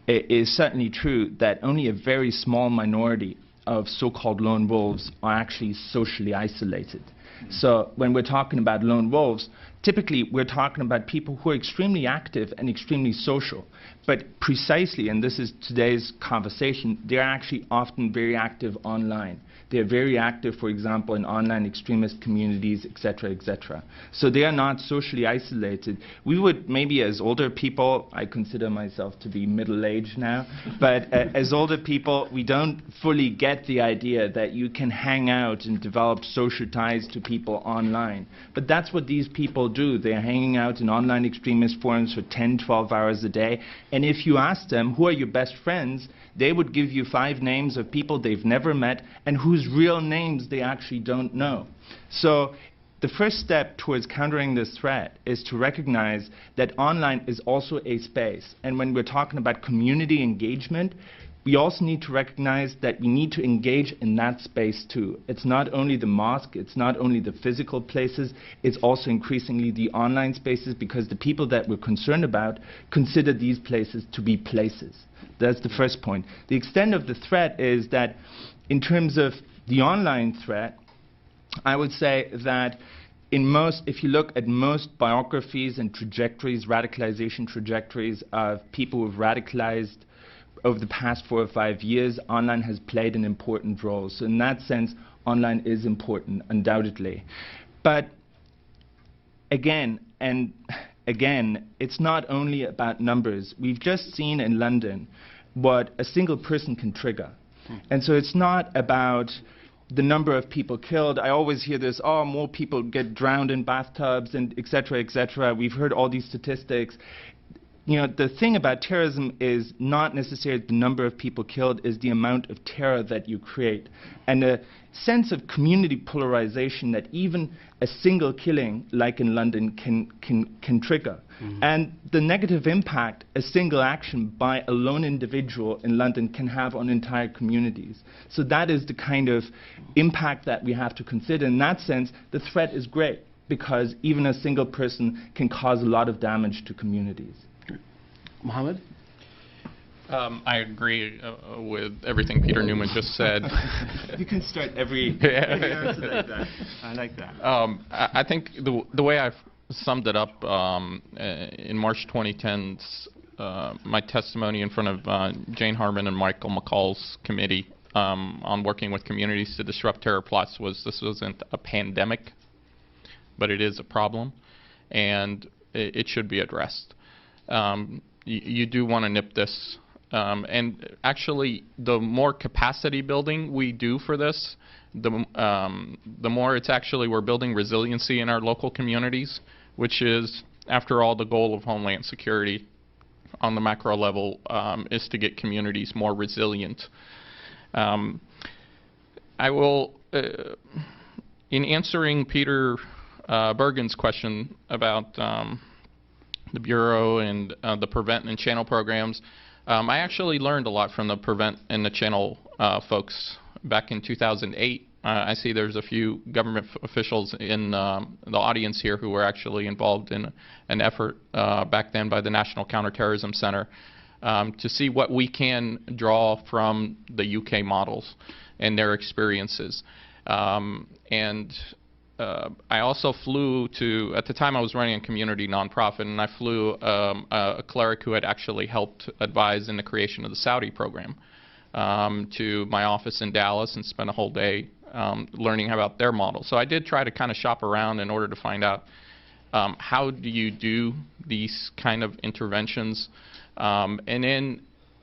It is certainly true that only a very small minority of so-called lone wolves are actually socially isolated. So when we're talking about lone wolves, typically we're talking about people who are extremely active and extremely social. But precisely, and this is today's conversation, they're actually often very active online. They're very active, for example, in online extremist communities, etc., etc. So they are not socially isolated. We would maybe, as older people, I consider myself to be middle-aged now, but as older people, we don't fully get the idea that you can hang out and develop social ties to people online. But that's what these people do. They're hanging out in online extremist forums for 10, 12 hours a day. And if you ask them, who are your best friends, they would give you 5 names of people they've never met and whose real names they actually don't know. So the first step towards countering this threat is to recognize that online is also a space. And when we're talking about community engagement, we also need to recognize that we need to engage in that space too. It's not only the mosque, it's not only the physical places, it's also increasingly the online spaces, because the people that we're concerned about consider these places to be places. That's the first point. The extent of the threat is that in terms of the online threat, I would say that if you look at most biographies and trajectories, radicalization trajectories of people who've radicalized over the past 4 or 5 years, online has played an important role. So in that sense, online is important, undoubtedly. But again, it's not only about numbers. We've just seen in London what a single person can trigger. And so it's not about the number of people killed. I always hear this, oh, more people get drowned in bathtubs and et cetera, et cetera. We've heard all these statistics. You know, the thing about terrorism is not necessarily the number of people killed, is the amount of terror that you create. And a sense of community polarization that even a single killing, like in London, can trigger. And the negative impact a single action by a lone individual in London can have on entire communities. So that is the kind of impact that we have to consider. In that sense, the threat is great, because even a single person can cause a lot of damage to communities. Mohammed? I agree with everything Peter Newman just said. You can start every answer like that. I like that. I think the way I've summed it up in March 2010. My testimony in front of Jane Harmon and Michael McCall's committee on working with communities to disrupt terror plots was this wasn't a pandemic, but it is a problem, and it should be addressed. You do want to nip this, and actually, the more capacity building we do for this, the more it's actually we're building resiliency in our local communities, which is, after all, the goal of Homeland Security on the macro level is to get communities more resilient. I will, in answering Peter Bergen's question about the Bureau and the Prevent and Channel programs, I actually learned a lot from the Prevent and the Channel folks back in 2008. I see there's a few government officials in the audience here who were actually involved in an effort back then by the National Counterterrorism Center to see what we can draw from the UK models and their experiences. And I also flew to, at the time I was running a community nonprofit, and I flew a cleric who had actually helped advise in the creation of the Saudi program to my office in Dallas and spent a whole day learning about their model. So I did try to kind of shop around in order to find out how do you do these kind of interventions. And then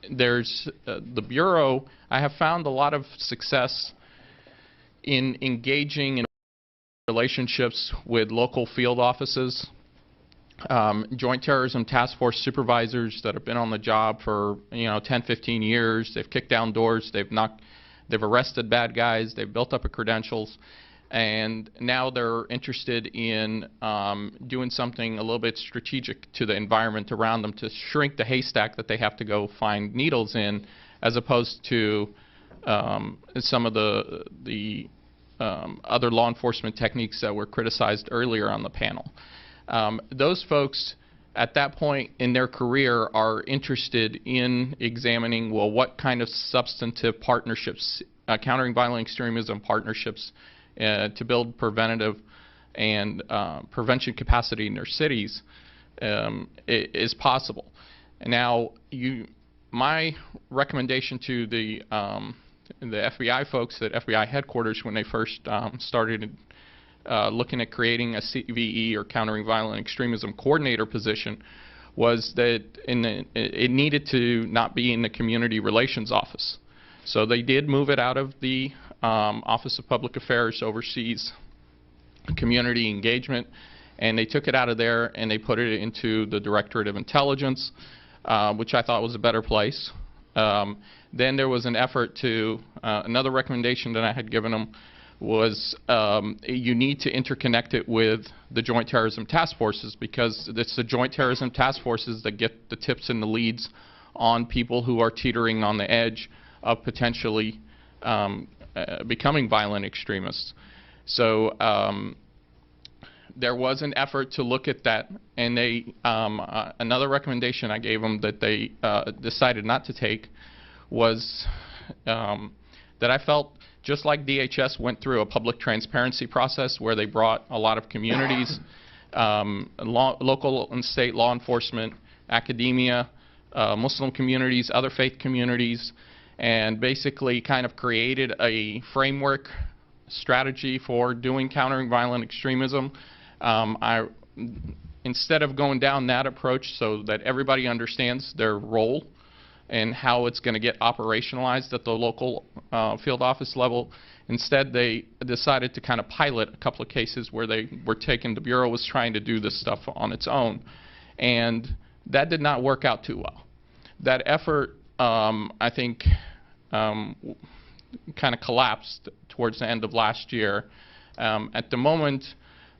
there's the Bureau. I have found a lot of success in engaging in relationships with local field offices, Joint Terrorism Task Force supervisors that have been on the job for 10, 15 years. They've kicked down doors. They've arrested bad guys. They've built up credentials, and now they're interested in doing something a little bit strategic to the environment around them to shrink the haystack that they have to go find needles in, as opposed to some of the other law enforcement techniques that were criticized earlier on the panel. Those folks at that point in their career are interested in examining, well, what kind of substantive partnerships, countering violent extremism partnerships to build preventative and prevention capacity in their cities is possible. And now, my recommendation to the FBI folks at FBI headquarters when they first started looking at creating a CVE, or Countering Violent Extremism Coordinator position, was that it needed to not be in the Community Relations Office. So they did move it out of the Office of Public Affairs, oversees community engagement, and they took it out of there and they put it into the Directorate of Intelligence, which I thought was a better place. Then there was an effort to, another recommendation that I had given them was you need to interconnect it with the Joint Terrorism Task Forces, because it's the Joint Terrorism Task Forces that get the tips and the leads on people who are teetering on the edge of potentially becoming violent extremists. So there was an effort to look at that, and they another recommendation I gave them that they decided not to take was that I felt, just like DHS went through a public transparency process where they brought a lot of communities, local and state law enforcement, academia, Muslim communities, other faith communities, and basically kind of created a framework strategy for doing countering violent extremism. Instead of going down that approach so that everybody understands their role and how it's going to get operationalized at the local field office level, instead they decided to kind of pilot a couple of cases where they were taken, the Bureau was trying to do this stuff on its own, and that did not work out too well. That effort, I think, kind of collapsed towards the end of last year. At the moment,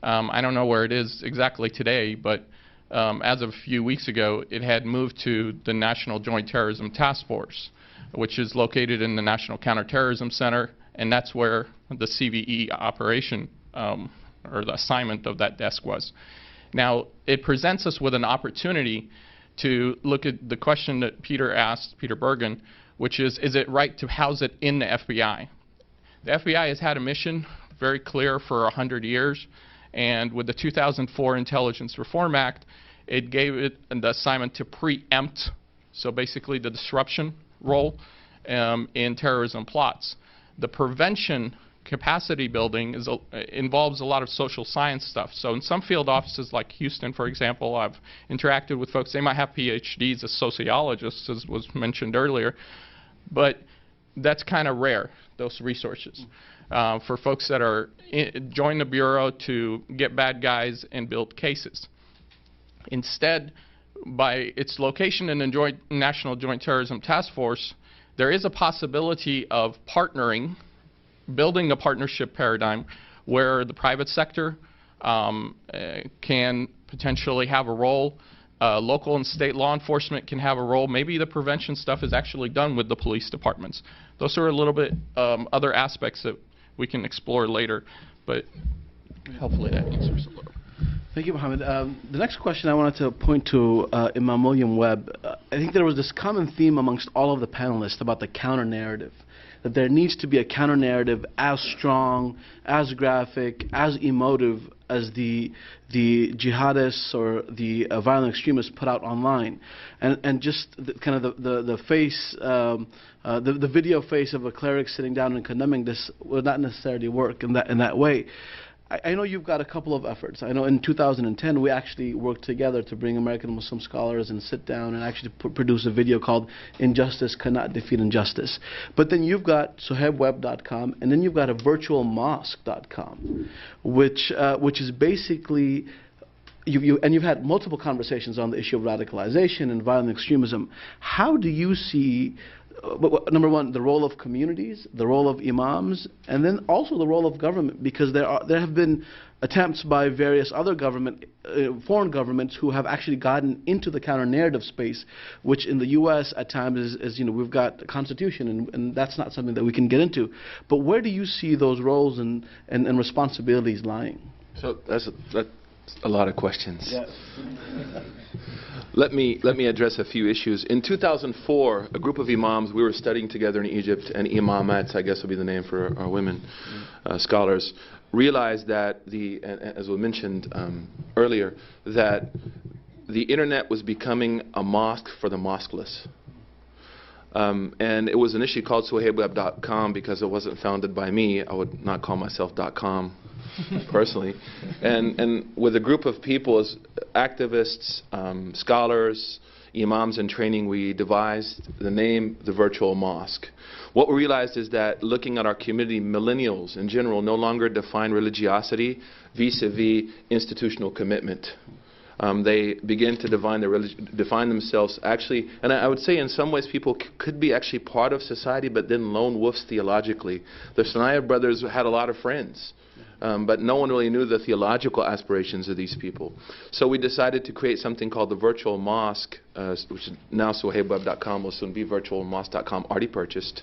I don't know where it is exactly today, but as of a few weeks ago, it had moved to the National Joint Terrorism Task Force, which is located in the National Counterterrorism Center, and that's where the CVE operation, or the assignment of that desk was. Now, it presents us with an opportunity to look at the question that Peter asked, Peter Bergen, which is it right to house it in the FBI? The FBI has had a mission very clear for 100 years, And with the 2004 Intelligence Reform Act, it gave it the assignment to preempt, so basically the disruption role in terrorism plots. The prevention capacity building involves a lot of social science stuff. So in some field offices like Houston, for example, I've interacted with folks. They might have PhDs as sociologists, as was mentioned earlier, but that's kind of rare, those resources. For folks that are join the Bureau to get bad guys and build cases. Instead, by its location in the National Joint Terrorism Task Force, there is a possibility of partnering, building a partnership paradigm where the private sector can potentially have a role, local and state law enforcement can have a role. Maybe the prevention stuff is actually done with the police departments. Those are a little bit other aspects that we can explore later, but hopefully that answers a little. Thank you, Mohammed. The next question I wanted to point to Imam William Webb. I think there was this common theme amongst all of the panelists about the counter-narrative, that there needs to be a counter-narrative as strong, as graphic, as emotive as the jihadists or the violent extremists put out online. And just kind of the face, the video face of a cleric sitting down and condemning this would not necessarily work in that way. I know you've got a couple of efforts. I know in 2010 we actually worked together to bring American Muslim scholars and sit down and actually produce a video called "Injustice Cannot Defeat Injustice." But then you've got sohaibweb.com, and then you've got a virtualmosque.com, which is basically you've had multiple conversations on the issue of radicalization and violent extremism. How do you see, number one, the role of communities, the role of imams, and then also the role of government? Because there have been attempts by various other foreign governments who have actually gotten into the counter-narrative space, which in the U.S. at times is we've got a constitution, and that's not something that we can get into. But where do you see those roles and responsibilities lying? So that's a lot of questions. Yeah. Let me address a few issues. In 2004, a group of imams, we were studying together in Egypt, and imamats, I guess would be the name for our women scholars, realized that as we mentioned earlier, that the internet was becoming a mosque for the mosqueless. And it was initially called sohaibweb.com because it wasn't founded by me. I would not call myself .com personally. And with a group of people, as activists, scholars, imams in training, we devised the name The Virtual Mosque. What we realized is that looking at our community, millennials in general no longer define religiosity vis-a-vis institutional commitment. They begin to define themselves actually, and I would say in some ways people could be actually part of society but then lone wolves theologically. The Sanaya brothers had a lot of friends, but no one really knew the theological aspirations of these people. So we decided to create something called the Virtual Mosque, which is now sohaibweb.com, will soon be virtualmosque.com, already purchased,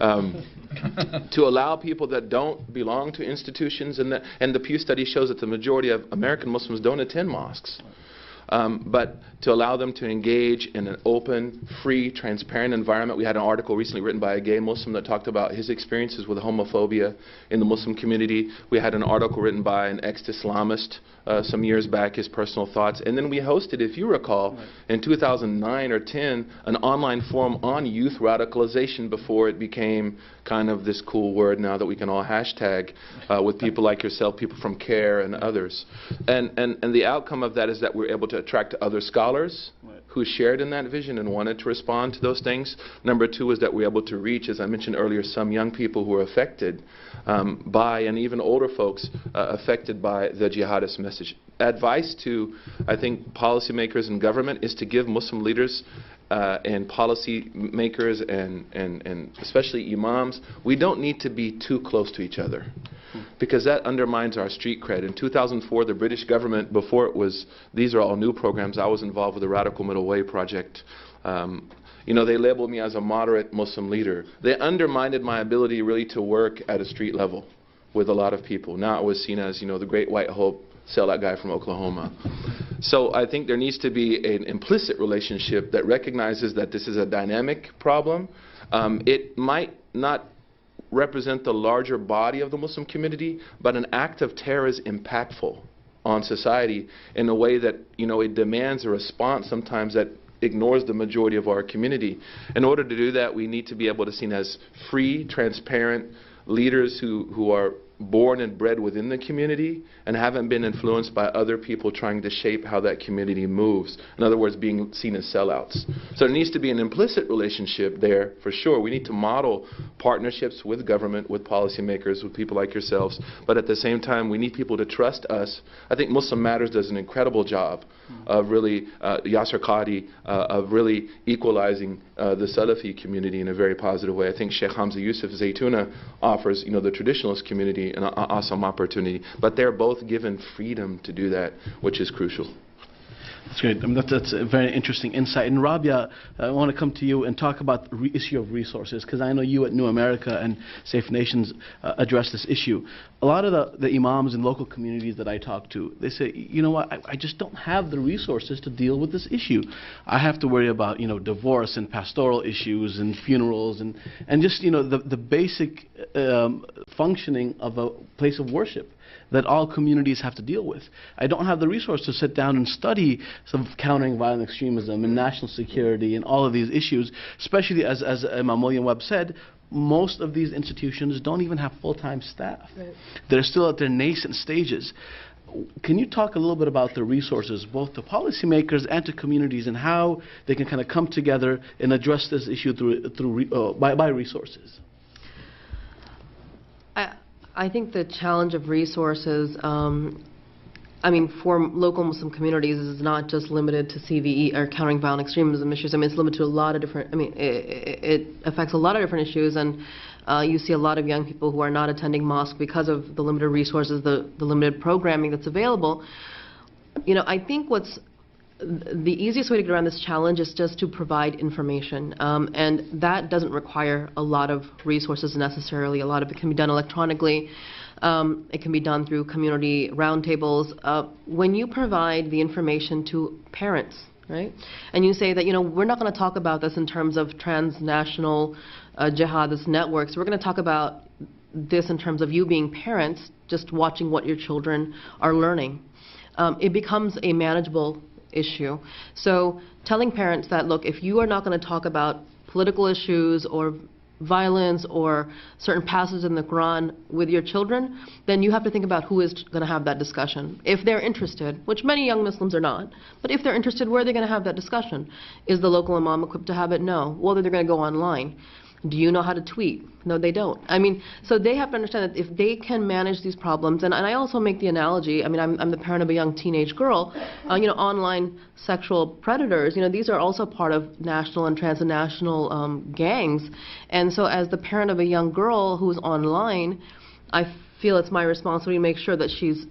to allow people that don't belong to institutions, and the Pew study shows that the majority of American Muslims don't attend mosques. But to allow them to engage in an open, free, transparent environment. We had an article recently written by a gay Muslim that talked about his experiences with homophobia in the Muslim community. We had an article written by an ex-Islamist some years back, his personal thoughts. And then we hosted, if you recall, in 2009 or 10, an online forum on youth radicalization before it became kind of this cool word now that we can all hashtag with people like yourself, people from CARE and others. And the outcome of that is that we're able to attract other scholars who shared in that vision and wanted to respond to those things. Number two is that we're able to reach, as I mentioned earlier, some young people who are affected by, and even older folks affected by the jihadist message. Advice to, I think, policymakers and government is to give Muslim leaders and policy makers and especially imams, we don't need to be too close to each other, because that undermines our street cred. In 2004, the British government, before it was, these are all new programs, I was involved with the Radical Middle Way project. They labeled me as a moderate Muslim leader. They undermined my ability really to work at a street level with a lot of people. Now it was seen as, the great white hope, sell that guy from Oklahoma. So I think there needs to be an implicit relationship that recognizes that this is a dynamic problem. It might not represent the larger body of the Muslim community, but an act of terror is impactful on society in a way that, it demands a response sometimes that ignores the majority of our community. In order to do that, we need to be able to be seen as free, transparent leaders who are born and bred within the community and haven't been influenced by other people trying to shape how that community moves. In other words, being seen as sellouts. So there needs to be an implicit relationship there, for sure. We need to model partnerships with government, with policymakers, with people like yourselves, but at the same time, we need people to trust us. I think Muslim Matters does an incredible job of really, Yasser Qadi, of really equalizing the Salafi community in a very positive way. I think Sheikh Hamza Yusuf Zaytuna offers, the traditionalist community an awesome opportunity, but they're both given freedom to do that, which is crucial. That's great. That's a very interesting insight. And Rabia, I want to come to you and talk about the issue of resources, because I know you at New America and Safe Nations address this issue. A lot of the imams in local communities that I talk to, they say, you know what, I just don't have the resources to deal with this issue. I have to worry about, divorce and pastoral issues and funerals and just, the basic functioning of a place of worship that all communities have to deal with. I don't have the resource to sit down and study some countering violent extremism and national security and all of these issues, especially as Imam William Webb said, most of these institutions don't even have full-time staff. Right. They're still at their nascent stages. Can you talk a little bit about the resources, both to policymakers and to communities, and how they can kind of come together and address this issue by resources? I think the challenge of resources, for local Muslim communities is not just limited to CVE or countering violent extremism issues. It's limited to a lot of different, it affects a lot of different issues, and you see a lot of young people who are not attending mosque because of the limited resources, the limited programming that's available. I think the easiest way to get around this challenge is just to provide information, and that doesn't require a lot of resources necessarily. A lot of it can be done electronically. It can be done through community roundtables. When you provide the information to parents, right, and you say that, we're not going to talk about this in terms of transnational jihadist networks. We're going to talk about this in terms of you being parents, just watching what your children are learning. It becomes a manageable issue. So telling parents that, look, if you are not going to talk about political issues or violence or certain passages in the Quran with your children, then you have to think about who is going to have that discussion. If they're interested, which many young Muslims are not, but if they're interested, where are they going to have that discussion? Is the local imam equipped to have it? No. Well, then they're going to go online. Do you know how to tweet? No, they don't. So they have to understand that if they can manage these problems, and I also make the analogy, I'm the parent of a young teenage girl, online sexual predators, these are also part of national and transnational gangs. And so as the parent of a young girl who's online, I feel it's my responsibility to make sure that she's,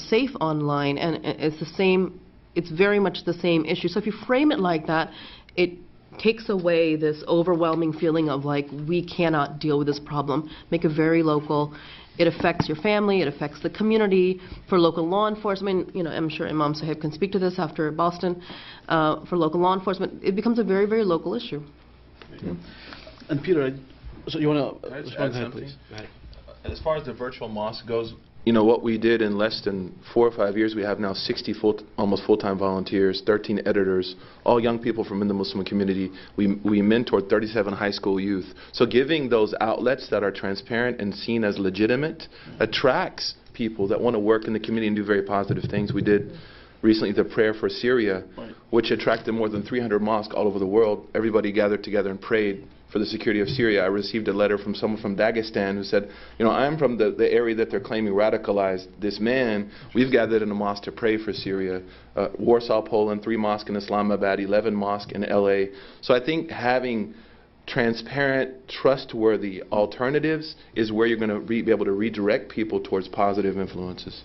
safe online, and it's very much the same issue. So if you frame it like that, it takes away this overwhelming feeling of like, we cannot deal with this problem. Make it very local. It affects your family, it affects the community. For local law enforcement, I'm sure Imam Sahib can speak to this after Boston. For local law enforcement, it becomes a very, very local issue. Yeah. And Peter, so you want to respond to that, please? As far as the virtual mosque goes, what we did in less than 4 or 5 years, we have now 60 almost full-time volunteers, 13 editors, all young people from in the Muslim community. We mentored 37 high school youth. So giving those outlets that are transparent and seen as legitimate attracts people that want to work in the community and do very positive things. We did recently the prayer for Syria, which attracted more than 300 mosques all over the world. Everybody gathered together and prayed for the security of Syria. I received a letter from someone from Dagestan who said, I'm from the area that they're claiming radicalized this man. We've gathered in a mosque to pray for Syria. Warsaw, Poland, 3 mosques in Islamabad, 11 mosques in LA. So I think having transparent, trustworthy alternatives is where you're going to be able to redirect people towards positive influences.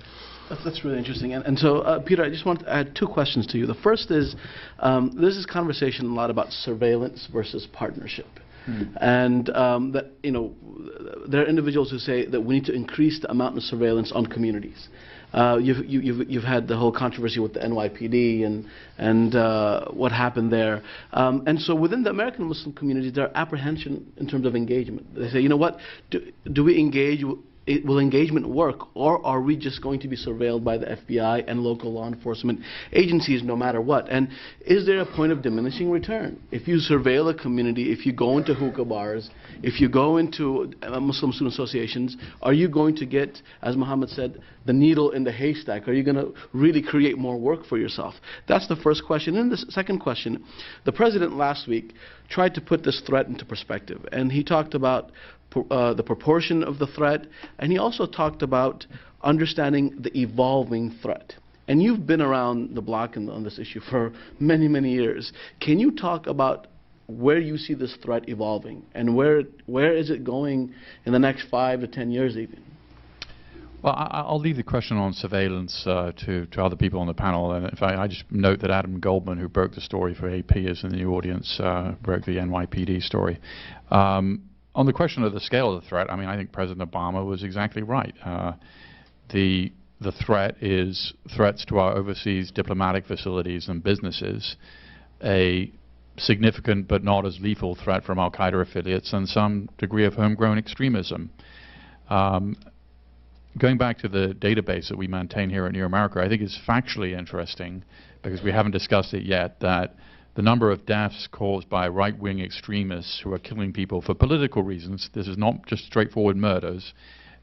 That's really interesting. And so, Peter, I just want to add 2 questions to you. The first is, there's this conversation a lot about surveillance versus partnership. And there are individuals who say that we need to increase the amount of surveillance on communities. You've had the whole controversy with the NYPD and what happened there. And so within the American Muslim community, there are apprehension in terms of engagement. They say, you know what, do we engage? Will engagement work, or are we just going to be surveilled by the FBI and local law enforcement agencies no matter what? And is there a point of diminishing return? If you surveil a community, if you go into hookah bars, if you go into Muslim student associations, are you going to get, as Muhammad said, the needle in the haystack? Are you going to really create more work for yourself? That's the first question. And the second question, the president last week tried to put this threat into perspective, and he talked about the proportion of the threat, and he also talked about understanding the evolving threat. And you've been around the block on this issue for many, many years. Can you talk about where you see this threat evolving, and where is it going in the next 5 to 10 years even? Well, I'll leave the question on surveillance to other people on the panel. And if I just note that Adam Goldman, who broke the story for AP, is in the audience, broke the NYPD story. On the question of the scale of the threat, I mean, I think President Obama was exactly right. The threat is threats to our overseas diplomatic facilities and businesses, a significant but not as lethal threat from al-Qaeda affiliates, and some degree of homegrown extremism. Going back to the database that we maintain here at New America, I think it's factually interesting, because we haven't discussed it yet, that the number of deaths caused by right-wing extremists who are killing people for political reasons, this is not just straightforward murders,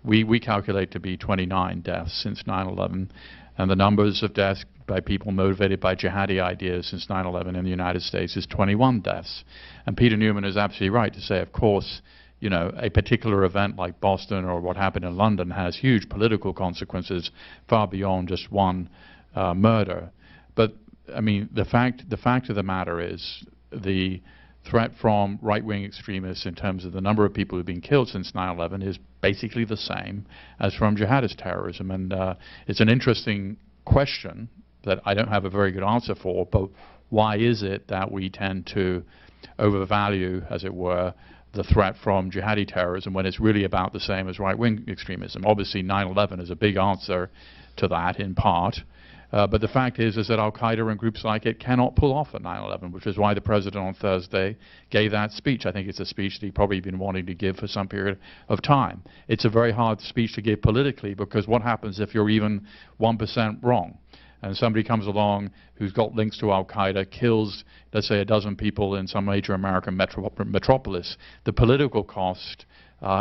we calculate to be 29 deaths since 9/11, and the numbers of deaths by people motivated by jihadi ideas since 9/11 in the United States is 21 deaths. And Peter Newman is absolutely right to say, of course, you know, a particular event like Boston or what happened in London has huge political consequences far beyond just one murder. But I mean, the fact of the matter is the threat from right-wing extremists in terms of the number of people who've been killed since 9/11 is basically the same as from jihadist terrorism. And it's an interesting question that I don't have a very good answer for, but why is it that we tend to overvalue, as it were, the threat from jihadi terrorism when it's really about the same as right-wing extremism? Obviously 9/11 is a big answer to that in part. But the fact is that al-Qaeda and groups like it cannot pull off a 9/11, which is why the president on Thursday gave that speech. I think it's a speech that he's probably been wanting to give for some period of time. It's a very hard speech to give politically, because what happens if you're even 1% wrong? And somebody comes along who's got links to al-Qaeda, kills, let's say, a dozen people in some major American metropolis. The political cost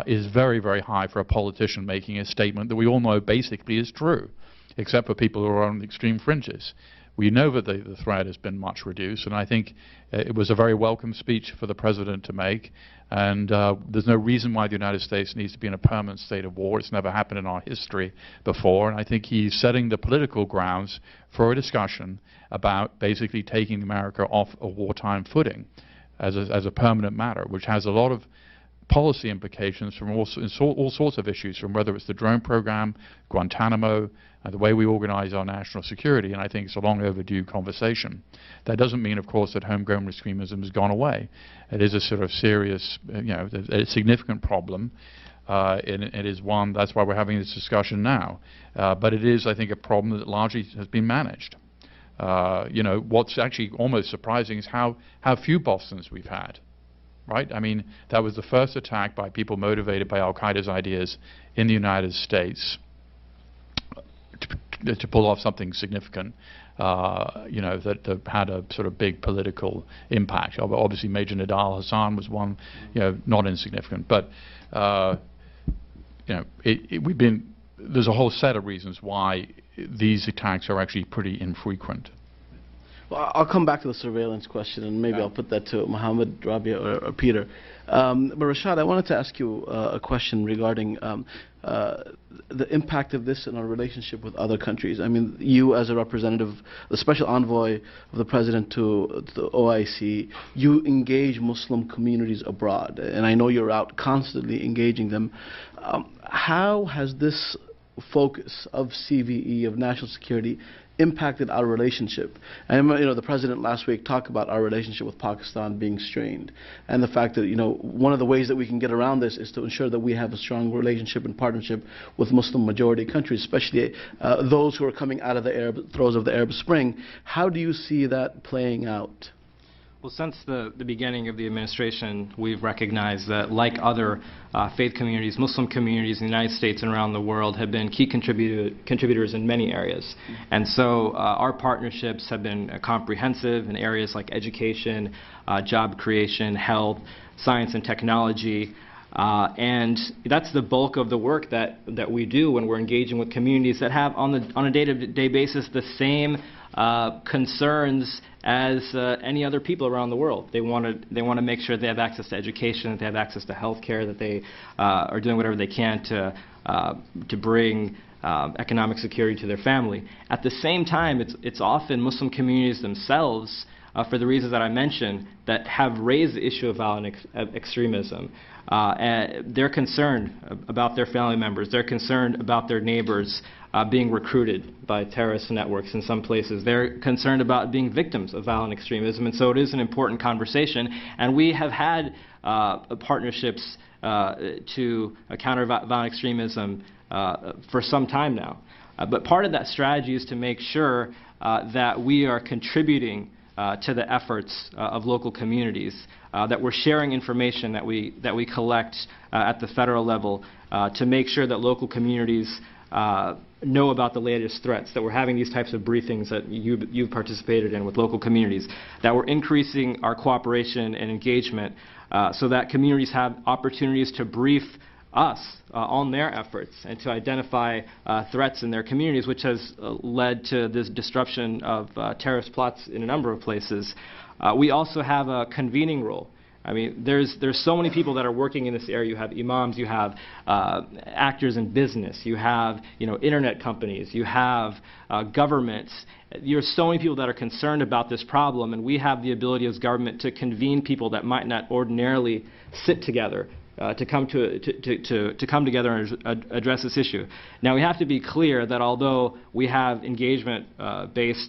is very, very high for a politician making a statement that we all know basically is true, except for people who are on the extreme fringes. We know that the threat has been much reduced, and I think it was a very welcome speech for the president to make. And there's no reason why the United States needs to be in a permanent state of war. It's never happened in our history before, and I think he's setting the political grounds for a discussion about basically taking America off a wartime footing as a permanent matter, which has a lot of policy implications from all sorts of issues, from whether it's the drone program, Guantanamo, the way we organize our national security, and I think it's a long overdue conversation. That doesn't mean, of course, that homegrown extremism has gone away. It is a sort of serious, a significant problem. It is one, that's why we're having this discussion now. But it is, I think, a problem that largely has been managed. What's actually almost surprising is how few Bostons we've had. Right? I mean, that was the first attack by people motivated by al-Qaeda's ideas in the United States to pull off something significant, that had a sort of big political impact. Obviously, Major Nidal Hassan was one, not insignificant. But there's a whole set of reasons why these attacks are actually pretty infrequent. Well, I'll come back to the surveillance question, and maybe I'll put that to Mohammed, Rabia, or Peter. But Rashad, I wanted to ask you a question regarding the impact of this in our relationship with other countries. I mean, you as a representative, the special envoy of the president to the OIC, you engage Muslim communities abroad, and I know you're out constantly engaging them. How has this focus of CVE, of national security, impacted our relationship. And the president last week talked about our relationship with Pakistan being strained, and the fact that one of the ways that we can get around this is to ensure that we have a strong relationship and partnership with Muslim majority countries, especially those who are coming out of the throes of the Arab Spring. How do you see that playing out? Well, since the beginning of the administration, we've recognized that, like other faith communities, Muslim communities in the United States and around the world have been key contributors in many areas. And so our partnerships have been comprehensive in areas like education, job creation, health, science and technology. And that's the bulk of the work that we do when we're engaging with communities that have on a day-to-day basis the same concerns as any other people around the world. They want to make sure they have access to education, that they have access to health care, that they are doing whatever they can to bring economic security to their family. At the same time, it's often Muslim communities themselves, for the reasons that I mentioned, that have raised the issue of violent extremism. And they're concerned about their family members. They're concerned about their neighbors being recruited by terrorist networks in some places. They're concerned about being victims of violent extremism. And so it is an important conversation. And we have had partnerships to counter violent extremism for some time now. But part of that strategy is to make sure that we are contributing to the efforts of local communities, that we're sharing information that we collect at the federal level to make sure that local communities know about the latest threats, that we're having these types of briefings that you've participated in with local communities, that we're increasing our cooperation and engagement so that communities have opportunities to brief us on their efforts and to identify threats in their communities, which has led to this disruption of terrorist plots in a number of places. We also have a convening role. I mean, there's so many people that are working in this area. You have imams, you have actors in business, you have internet companies, you have governments. There are so many people that are concerned about this problem, and we have the ability as government to convene people that might not ordinarily sit together. To come together and address this issue. Now, we have to be clear that although we have engagement based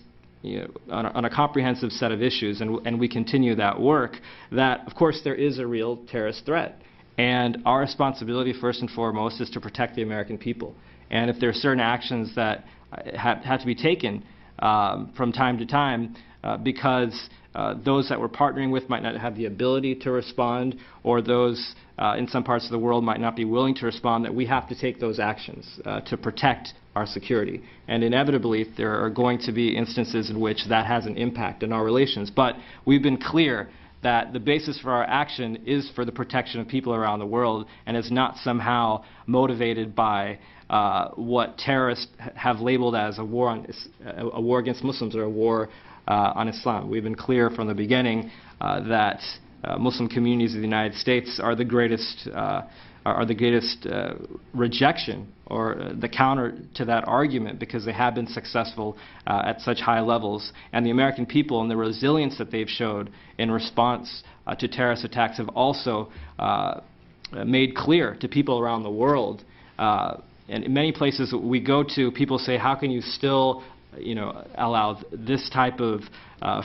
on a comprehensive set of issues, and we continue that work, that of course there is a real terrorist threat, and our responsibility first and foremost is to protect the American people. And if there are certain actions that have to be taken from time to time because those that we're partnering with might not have the ability to respond, or those in some parts of the world might not be willing to respond, that we have to take those actions to protect our security. And inevitably, there are going to be instances in which that has an impact on our relations. But we've been clear that the basis for our action is for the protection of people around the world, and is not somehow motivated by what terrorists have labeled as a war against Muslims or a war on Islam. We've been clear from the beginning that Muslim communities in the United States are the greatest rejection, or the counter to that argument, because they have been successful at such high levels. And the American people and the resilience that they've showed in response to terrorist attacks have also made clear to people around the world. And in many places we go to, people say, how can you still allow this type of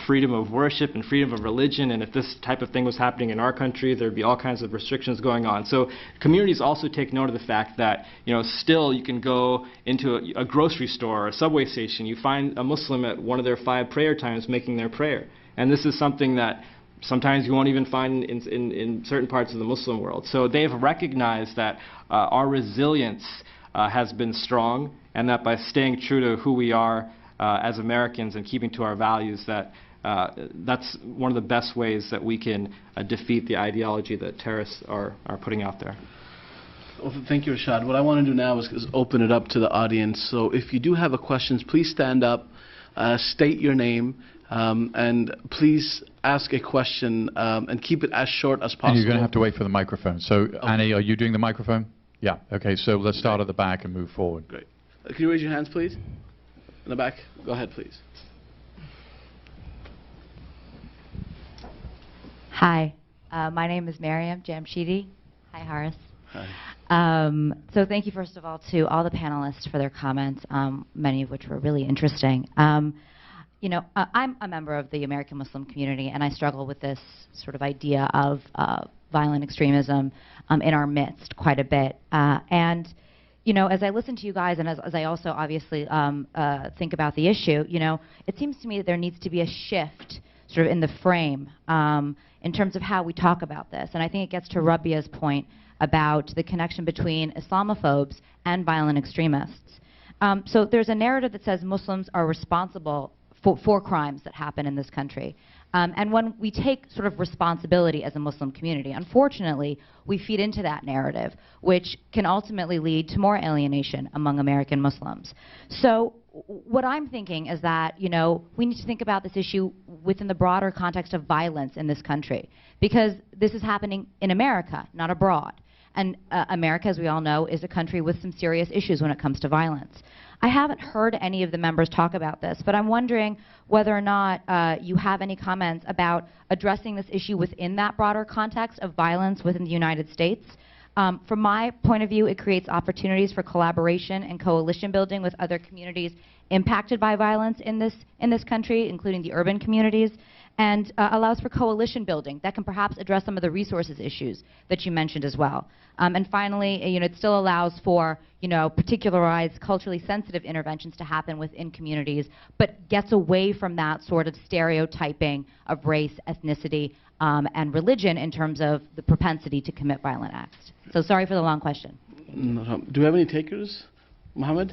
freedom of worship and freedom of religion, and if this type of thing was happening in our country, there'd be all kinds of restrictions going on. So communities also take note of the fact that still you can go into a grocery store or a subway station, you find a Muslim at one of their 5 prayer times making their prayer. And this is something that sometimes you won't even find in certain parts of the Muslim world. So they've recognized that our resilience has been strong, and that by staying true to who we are as Americans and keeping to our values, that's one of the best ways that we can defeat the ideology that terrorists are putting out there. Well, thank you, Rashad. What I want to do now is open it up to the audience. So if you do have a question, please stand up, state your name, and please ask a question, and keep it as short as possible. And you're going to have to wait for the microphone. So, okay. Annie, are you doing the microphone? Yeah. Okay, so let's start at the back and move forward. Great. Can you raise your hands, please? In the back. Go ahead, please. Hi. My name is Mariam Jamshidi. Hi, Horace. Hi. So thank you, first of all, to all the panelists for their comments, many of which were really interesting. You know, I'm a member of the American Muslim community, and I struggle with this sort of idea of violent extremism in our midst quite a bit. And, you know, as I listen to you guys, and as I also obviously think about the issue, you know, it seems to me that there needs to be a shift sort of in the frame in terms of how we talk about this. And I think it gets to Rabia's point about the connection between Islamophobes and violent extremists. So there's a narrative that says Muslims are responsible for crimes that happen in this country. And when we take sort of responsibility as a Muslim community, unfortunately, we feed into that narrative, which can ultimately lead to more alienation among American Muslims. So what I'm thinking is that, you know, we need to think about this issue within the broader context of violence in this country, because this is happening in America, not abroad. And America, as we all know, is a country with some serious issues when it comes to violence. I haven't heard any of the members talk about this, but I'm wondering whether or not you have any comments about addressing this issue within that broader context of violence within the United States. From my point of view, it creates opportunities for collaboration and coalition building with other communities impacted by violence in this country, including the urban communities, and allows for coalition building that can perhaps address some of the resources issues that you mentioned as well. And finally, you know, it still allows for, you know, particularized, culturally sensitive interventions to happen within communities, but gets away from that sort of stereotyping of race, ethnicity, and religion in terms of the propensity to commit violent acts. So sorry for the long question. Do we have any takers, Mohammed?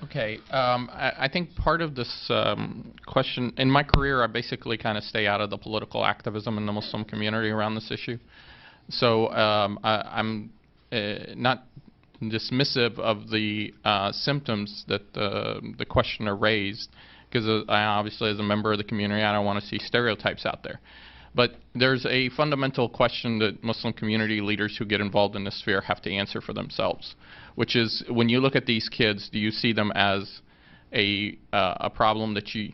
Okay, I think part of this question, in my career, I basically kind of stay out of the political activism in the Muslim community around this issue. So I'm not dismissive of the symptoms that the questioner raised, because I obviously, as a member of the community, I don't want to see stereotypes out there. But there's a fundamental question that Muslim community leaders who get involved in this sphere have to answer for themselves, which is, when you look at these kids, do you see them as a problem that you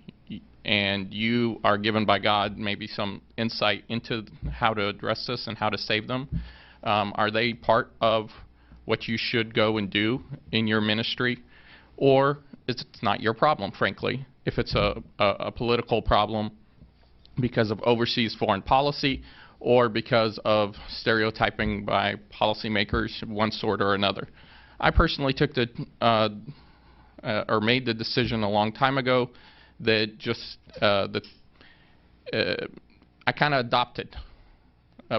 are given by God maybe some insight into how to address this and how to save them? Are they part of what you should go and do in your ministry? Or it's not your problem, frankly, if it's a political problem because of overseas foreign policy or because of stereotyping by policymakers of one sort or another. I personally took or made the decision a long time ago that I kind of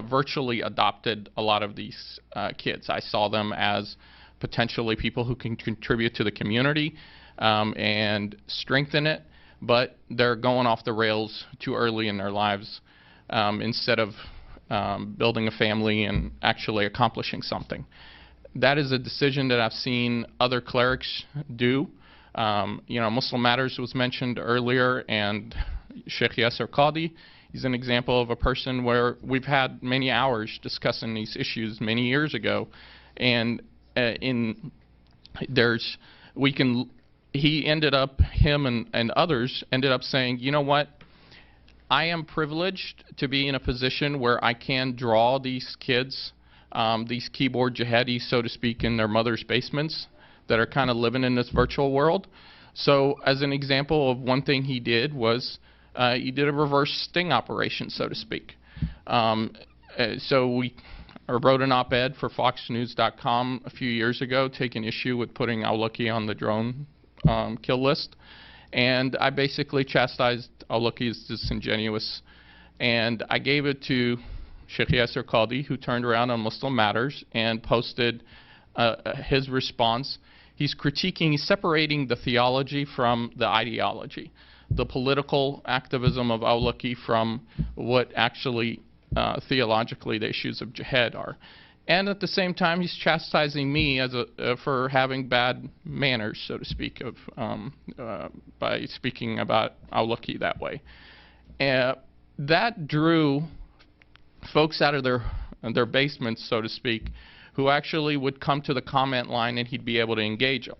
virtually adopted a lot of these kids. I saw them as potentially people who can contribute to the community and strengthen it, but they're going off the rails too early in their lives instead of building a family and actually accomplishing something. That is a decision that I've seen other clerics do. You know, Muslim Matters was mentioned earlier, and Sheikh Yasser Qadi, he's an example of a person where we've had many hours discussing these issues many years ago, and him and others ended up saying, you know what, I am privileged to be in a position where I can draw these kids, these keyboard jihadis, so to speak, in their mother's basements that are kind of living in this virtual world. So as an example of one thing he did was he did a reverse sting operation, so to speak. So I wrote an op-ed for FoxNews.com a few years ago taking issue with putting Awlaki on the drone kill list. And I basically chastised Awlaki as disingenuous. And I gave it to Sheikh Yasser Qadi, who turned around on Muslim Matters and posted his response. He's separating the theology from the ideology, the political activism of Awlaki from what actually theologically the issues of jihad are. And at the same time, he's chastising me for having bad manners, so to speak, by speaking about Awlaki that way. That drew folks out of their basements, so to speak, who actually would come to the comment line and he'd be able to engage them.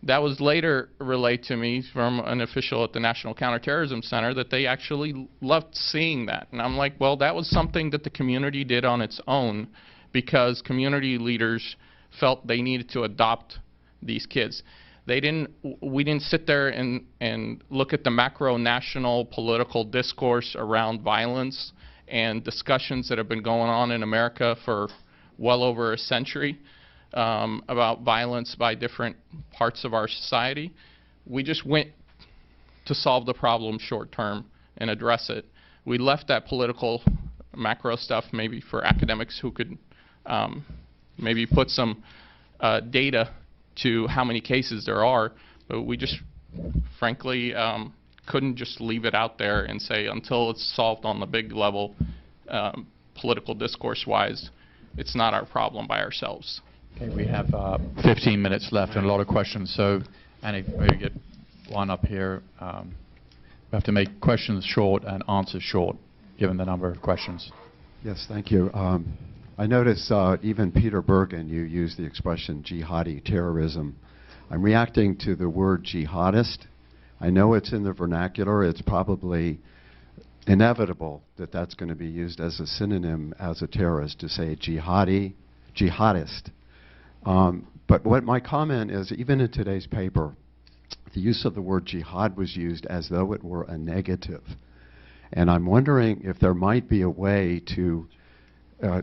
That was later relayed to me from an official at the National Counterterrorism Center that they actually loved seeing that. And I'm like, well, that was something that the community did on its own because community leaders felt they needed to adopt these kids. We didn't sit there and look at the macro national political discourse around violence and discussions that have been going on in America for well over a century about violence by different parts of our society. We just went to solve the problem short term and address it. We left that political macro stuff maybe for academics who could maybe put some data to how many cases there are, but we just frankly couldn't just leave it out there and say until it's solved on the big level, political discourse-wise, it's not our problem by ourselves. Okay, we have 15 minutes left and a lot of questions, so Annie, maybe get one up here. We have to make questions short and answers short, given the number of questions. Yes, thank you. I notice even Peter Bergen, you use the expression jihadi terrorism. I'm reacting to the word jihadist. I know it's in the vernacular. It's probably inevitable that that's going to be used as a synonym as a terrorist, to say jihadist. But what my comment is, even in today's paper, the use of the word jihad was used as though it were a negative. And I'm wondering if there might be a way to,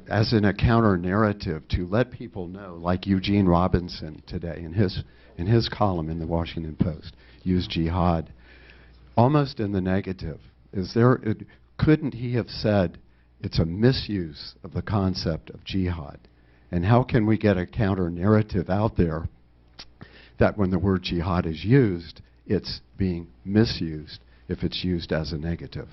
as in a counter-narrative, to let people know, like Eugene Robinson today in his column in the Washington Post, used jihad almost in the negative. Couldn't he have said it's a misuse of the concept of jihad? And how can we get a counter-narrative out there that when the word jihad is used, it's being misused if it's used as a negative?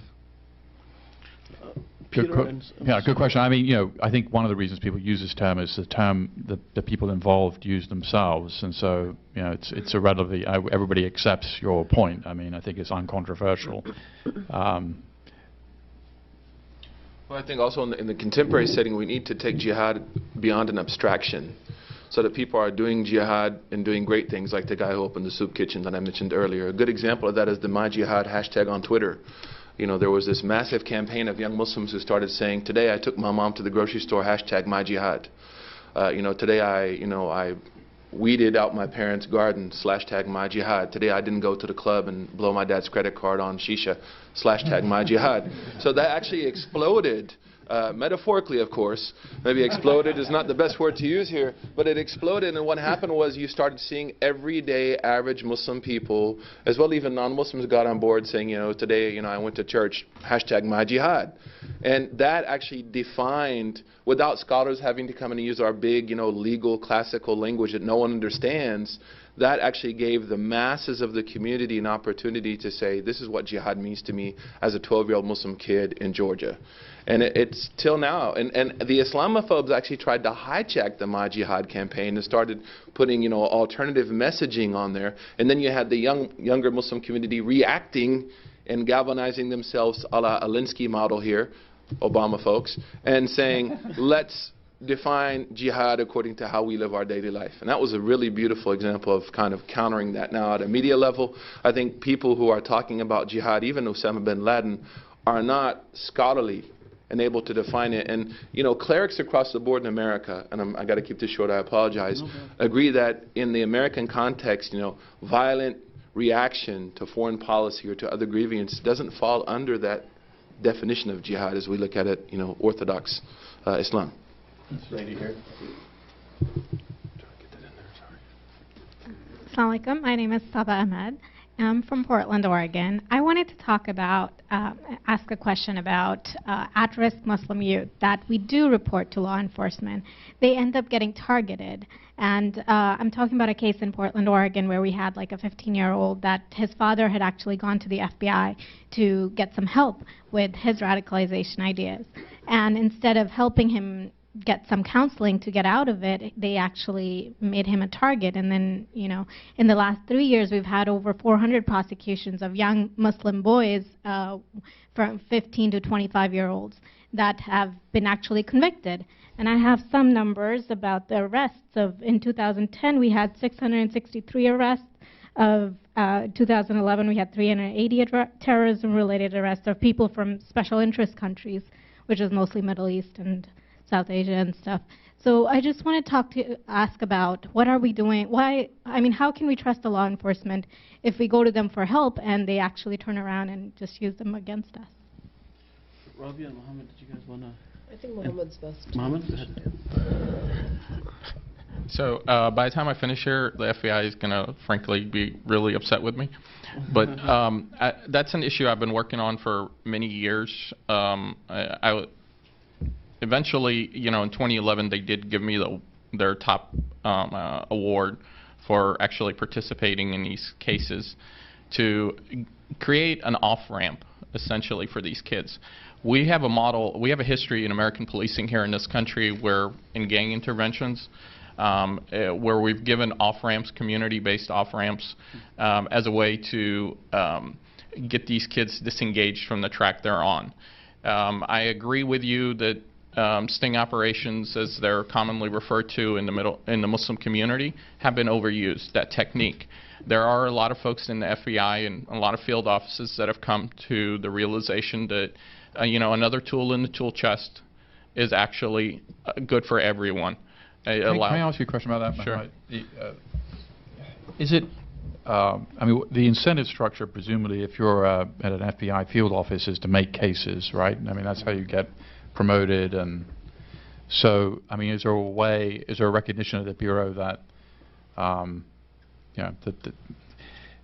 Good question. I mean, I think one of the reasons people use this term is the term the people involved use themselves, and so, it's a relatively, everybody accepts your point. I mean, I think it's uncontroversial. Well, I think also in the contemporary setting, we need to take jihad beyond an abstraction, so that people are doing jihad and doing great things, like the guy who opened the soup kitchen that I mentioned earlier. A good example of that is the My Jihad hashtag on Twitter. There was this massive campaign of young Muslims who started saying, today I took my mom to the grocery store, hashtag My Jihad. Today I weeded out my parents' garden, /tag My Jihad. Today I didn't go to the club and blow my dad's credit card on shisha, /tag My Jihad. So that actually exploded, metaphorically of course. Maybe exploded is not the best word to use here, but it exploded, and what happened was you started seeing everyday average Muslim people, as well even non-Muslims, got on board saying, today I went to church, hashtag My Jihad. And that actually defined, without scholars having to come and use our big, legal, classical language that no one understands, that actually gave the masses of the community an opportunity to say, this is what jihad means to me as a 12-year-old Muslim kid in Georgia. And it's till now. And the Islamophobes actually tried to hijack the My Jihad campaign and started putting, alternative messaging on there. And then you had the younger Muslim community reacting and galvanizing themselves a la Alinsky model here, Obama folks, and saying, let's define jihad according to how we live our daily life. And that was a really beautiful example of kind of countering that. Now, at a media level, I think people who are talking about jihad, even Osama bin Laden, are not scholarly and able to define it. And, clerics across the board in America, and I got to keep this short, I apologize, agree that in the American context, violent reaction to foreign policy or to other grievances doesn't fall under that definition of jihad as we look at it, Orthodox Islam. This lady here. Assalamu alaikum. My name is Saba Ahmed. I'm from Portland, Oregon. I wanted to talk about, ask a question about at-risk Muslim youth that we do report to law enforcement. They end up getting targeted. And I'm talking about a case in Portland, Oregon, where we had like a 15-year-old that his father had actually gone to the FBI to get some help with his radicalization ideas. And instead of helping him get some counseling to get out of it, they actually made him a target. And then, in the last 3 years, we've had over 400 prosecutions of young Muslim boys from 15 to 25-year-olds that have been actually convicted. And I have some numbers about the arrests. In 2010, we had 663 arrests. Of 2011, we had 380 terrorism-related arrests of people from special interest countries, which is mostly Middle East and South Asia and stuff. So I just want to ask about what are we doing? How can we trust the law enforcement if we go to them for help and they actually turn around and just use them against us? Rabia and Mohammed, did you guys want to? I think Mohammed's best. Mohammed, go ahead. So by the time I finish here, the FBI is going to, frankly, be really upset with me. But that's an issue I've been working on for many years. Eventually, in 2011, they did give me their top award for actually participating in these cases to create an off-ramp, essentially, for these kids. We have a model, we have a history in American policing here in this country where in gang interventions, where we've given off-ramps, community-based off-ramps, as a way to get these kids disengaged from the track they're on. I agree with you that sting operations, as they're commonly referred to in the Muslim community, have been overused, that technique. There are a lot of folks in the FBI and a lot of field offices that have come to the realization that another tool in the tool chest is actually good for everyone. Can I ask you a question about that? Sure. Is it, the incentive structure, presumably, if you're at an FBI field office, is to make cases, right? That's how you get promoted. And so, is there a recognition of the Bureau that,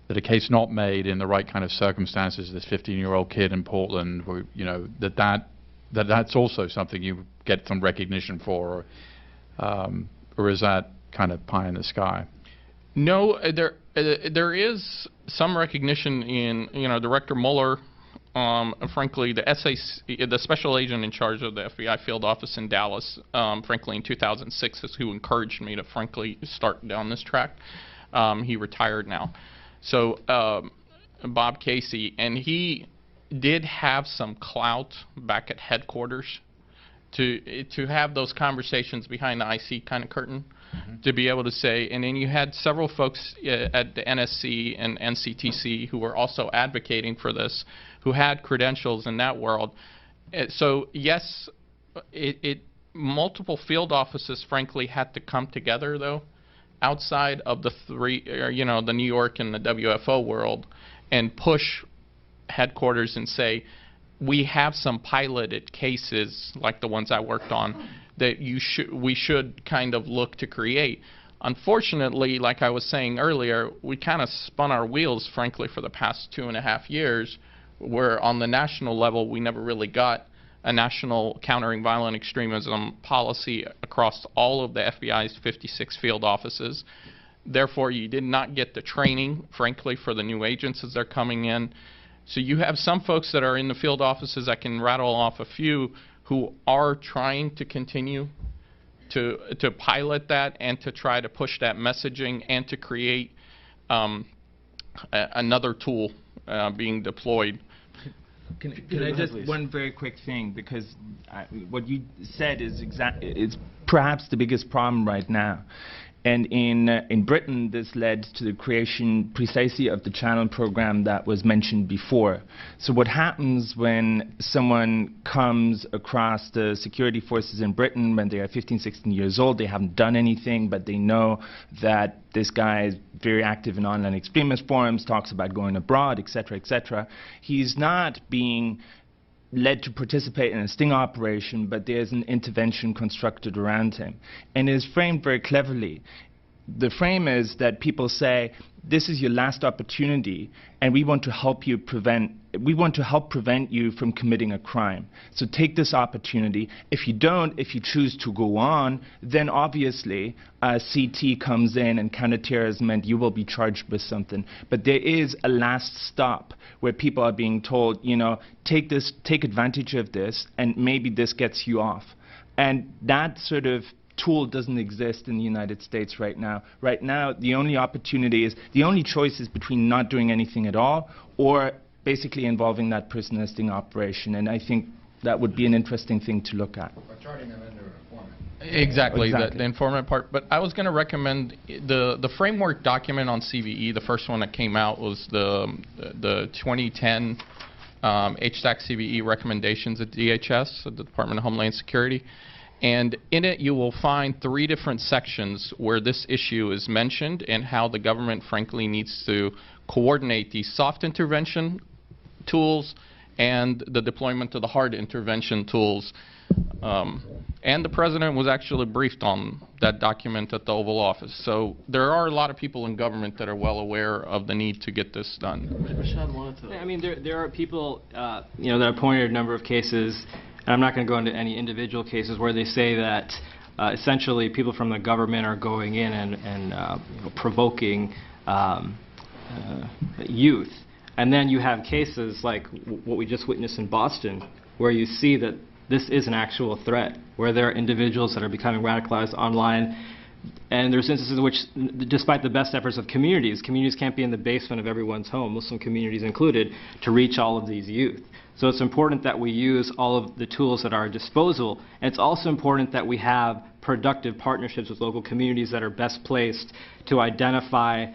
that a case not made in the right kind of circumstances, this 15-year-old kid in Portland, that's also something you get some recognition for, or is that kind of pie in the sky? No, there is some recognition in Director Mueller. Frankly, the SAC, the special agent in charge of the FBI field office in Dallas, frankly in 2006, is who encouraged me to frankly start down this track. He retired now. So Bob Casey, and he did have some clout back at headquarters to have those conversations behind the IC kind of curtain, to be able to say, and then you had several folks at the NSC and NCTC who were also advocating for this, who had credentials in that world. So yes, multiple field offices frankly had to come together though, outside of the the New York and the WFO world, and push headquarters and say, we have some piloted cases like the ones I worked on that we should kind of look to create. Unfortunately, like I was saying earlier, we kind of spun our wheels, frankly, for the past 2.5 years, where on the national level we never really got a national countering violent extremism policy across all of the FBI's 56 field offices. Therefore, you did not get the training, frankly, for the new agents as they're coming in. So you have some folks that are in the field offices, I can rattle off a few, who are trying to continue to pilot that and to try to push that messaging and to create another tool being deployed. Can I just one very quick thing, because what you said is perhaps the biggest problem right now. And in Britain, this led to the creation precisely of the channel program that was mentioned before. So what happens when someone comes across the security forces in Britain when they are 15, 16 years old, they haven't done anything, but they know that this guy is very active in online extremist forums, talks about going abroad, etc., etc. He's not being led to participate in a sting operation, but there's an intervention constructed around him. And it is framed very cleverly. The frame is that people say, this is your last opportunity, and we want to help prevent you from committing a crime. So take this opportunity. If you choose to go on, then obviously CT comes in and counterterrorism, and you will be charged with something. But there is a last stop where people are being told, take advantage of this, and maybe this gets you off. And that sort of tool doesn't exist in the United States right now. Right now, the only choice is between not doing anything at all or basically involving that person in a sting operation. And I think that would be an interesting thing to look at. Or turning them into an informant. Exactly. The informant part. But I was going to recommend the framework document on CVE. The first one that came out was the 2010 HSAC CVE recommendations at DHS, at the Department of Homeland Security. And in it, you will find 3 different sections where this issue is mentioned and how the government, frankly, needs to coordinate these soft intervention tools and the deployment of the hard intervention tools. And the president was actually briefed on that document at the Oval Office. So there are a lot of people in government that are well aware of the need to get this done. Rashad wanted to. I mean, there are people, you know, that have pointed a number of cases, and I'm not going to go into any individual cases, where they say that essentially people from the government are going in and provoking youth. And then you have cases like what we just witnessed in Boston, where you see that this is an actual threat, where there are individuals that are becoming radicalized online. And there's instances in which, despite the best efforts of communities can't be in the basement of everyone's home, Muslim communities included, to reach all of these youth. So it's important that we use all of the tools at our disposal. And it's also important that we have productive partnerships with local communities that are best placed to identify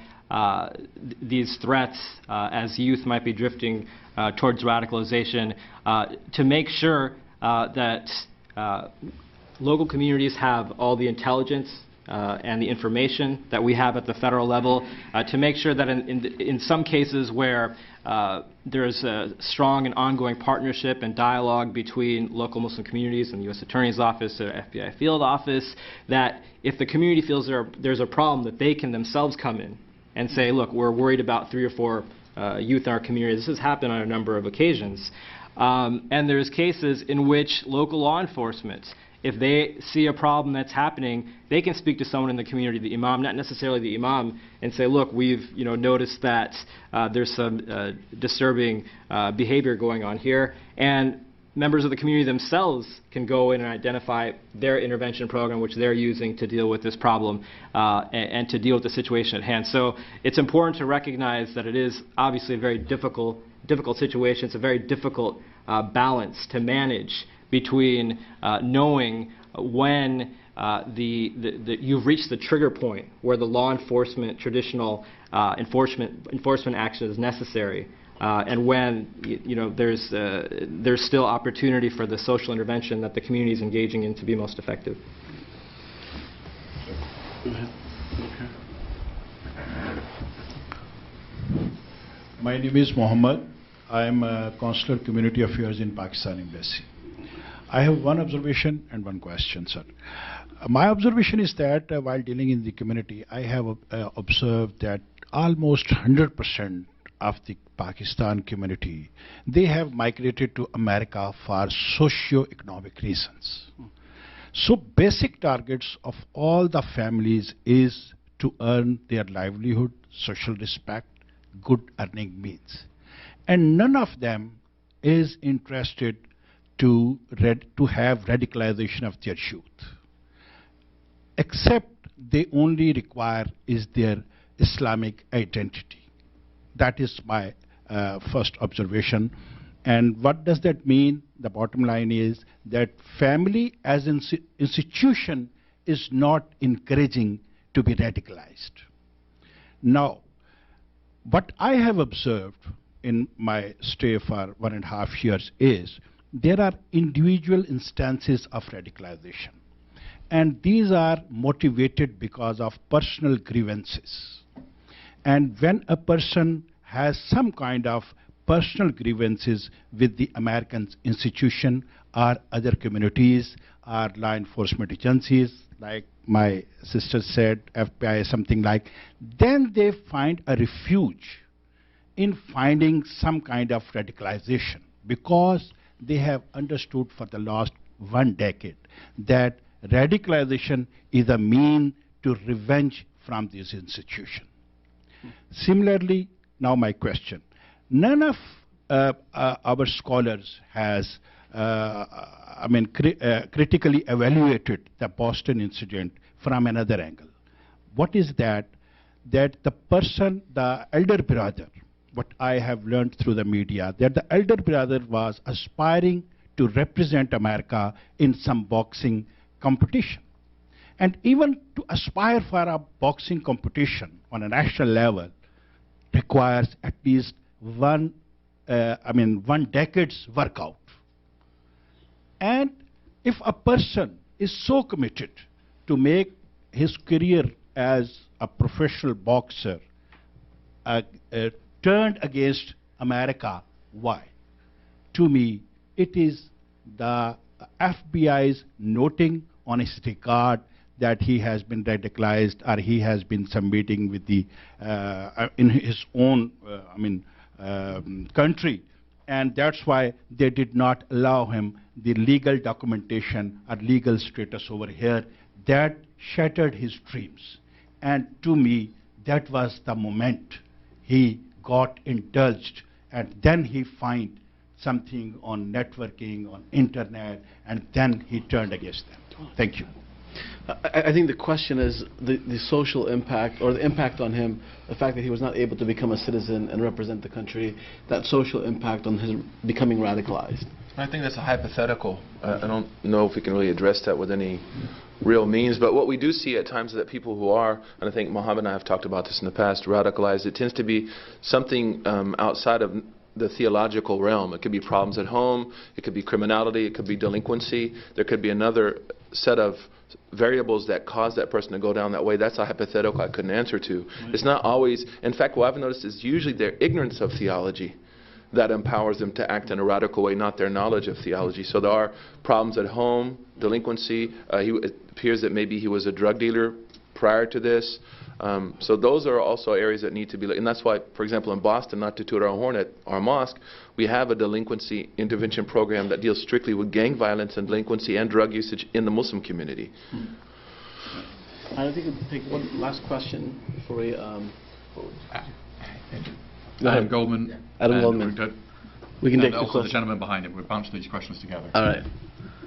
these threats as youth might be drifting towards radicalization, to make sure that local communities have all the intelligence and the information that we have at the federal level, to make sure that in some cases where there's a strong and ongoing partnership and dialogue between local Muslim communities and the U.S. Attorney's Office or FBI field office, that if the community feels there's a problem, that they can themselves come in and say, look, we're worried about 3 or 4 youth in our community. This has happened on a number of occasions. And there's cases in which local law enforcement, if they see a problem that's happening, they can speak to someone in the community, the imam, not necessarily the imam, and say, look, we've noticed that there's some disturbing behavior going on here. And members of the community themselves can go in and identify their intervention program, which they're using to deal with this problem and to deal with the situation at hand. So it's important to recognize that it is obviously a very difficult situation. It's a very difficult balance to manage between knowing when you've reached the trigger point where the law enforcement, traditional enforcement action is necessary, and when there's still opportunity for the social intervention that the community is engaging in to be most effective. Go ahead. Okay. My name is Mohammed. I am a Consular Community Affairs in Pakistan Embassy. I have one observation and one question, sir. My observation is that while dealing in the community, I have observed that almost 100% of the Pakistan community, they have migrated to America for socio-economic reasons. So basic targets of all the families is to earn their livelihood, social respect, good earning means. And none of them is interested to have radicalization of their youth, except they only require is their Islamic identity. That is my first observation. And what does that mean? The bottom line is that family as an institution is not encouraging to be radicalized. Now, what I have observed in my stay for 1.5 years is there are individual instances of radicalization. And these are motivated because of personal grievances. And when a person has some kind of personal grievances with the American institution or other communities or law enforcement agencies, like my sister said, FBI, something like, then they find a refuge in finding some kind of radicalization, because they have understood for the last 1 decade that radicalization is a mean to revenge from this institution. Similarly, now my question. None of our scholars has critically evaluated the Boston incident from another angle. What is that? That the person, the elder brother, what I have learned through the media, that the elder brother was aspiring to represent America in some boxing competition. And even to aspire for a boxing competition on a national level requires at least one decade's workout. And if a person is so committed to make his career as a professional boxer turned against America. Why? To me, it is the FBI's noting on his record that he has been radicalized or he has been submitting with the in his own country, and that's why they did not allow him the legal documentation or legal status over here. That shattered his dreams, and to me that was the moment he got indulged, and then he find something on networking, on internet, and then he turned against them. Thank you. I think the question is the social impact, or the impact on him, the fact that he was not able to become a citizen and represent the country, that social impact on his becoming radicalized. I think that's a hypothetical. I don't know if we can really address that with any real means, but what we do see at times is that people who are, and I think Mohammed and I have talked about this in the past, radicalized, it tends to be something outside of the theological realm. It could be problems at home, it could be criminality, it could be delinquency, there could be another set of variables that cause that person to go down that way. That's a hypothetical I couldn't answer to. It's not always, in fact, what I've noticed is usually their ignorance of theology that empowers them to act in a radical way, not their knowledge of theology. So there are problems at home, delinquency. It appears that maybe he was a drug dealer prior to this. So those are also areas that need to be looked. And that's why, for example, in Boston, not to toot our own horn at our mosque, we have a delinquency intervention program that deals strictly with gang violence and delinquency and drug usage in the Muslim community. I think we'll take one last question before we... Adam Goldman. Adam Goldman. We can take also the gentleman behind him. We'll bounce these questions together. All right.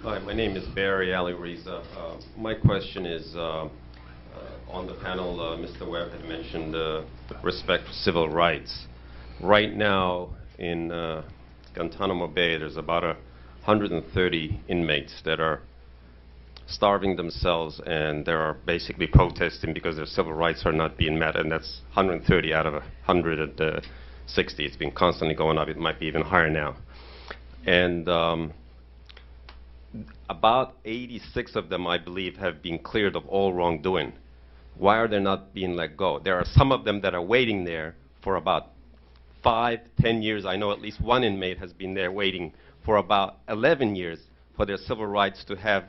Hi, my name is Barry Ali Riza. My question is, on the panel, Mr. Webb had mentioned respect for civil rights. Right now in Guantanamo Bay, there's about 130 inmates that are starving themselves, and they are basically protesting because their civil rights are not being met, and that's 130 out of 160. It's been constantly going up. It might be even higher now. And about 86 of them, I believe, have been cleared of all wrongdoing. Why are they not being let go? There are some of them that are waiting there for about 5, 10 years. I know at least one inmate has been there waiting for about 11 years for their civil rights to have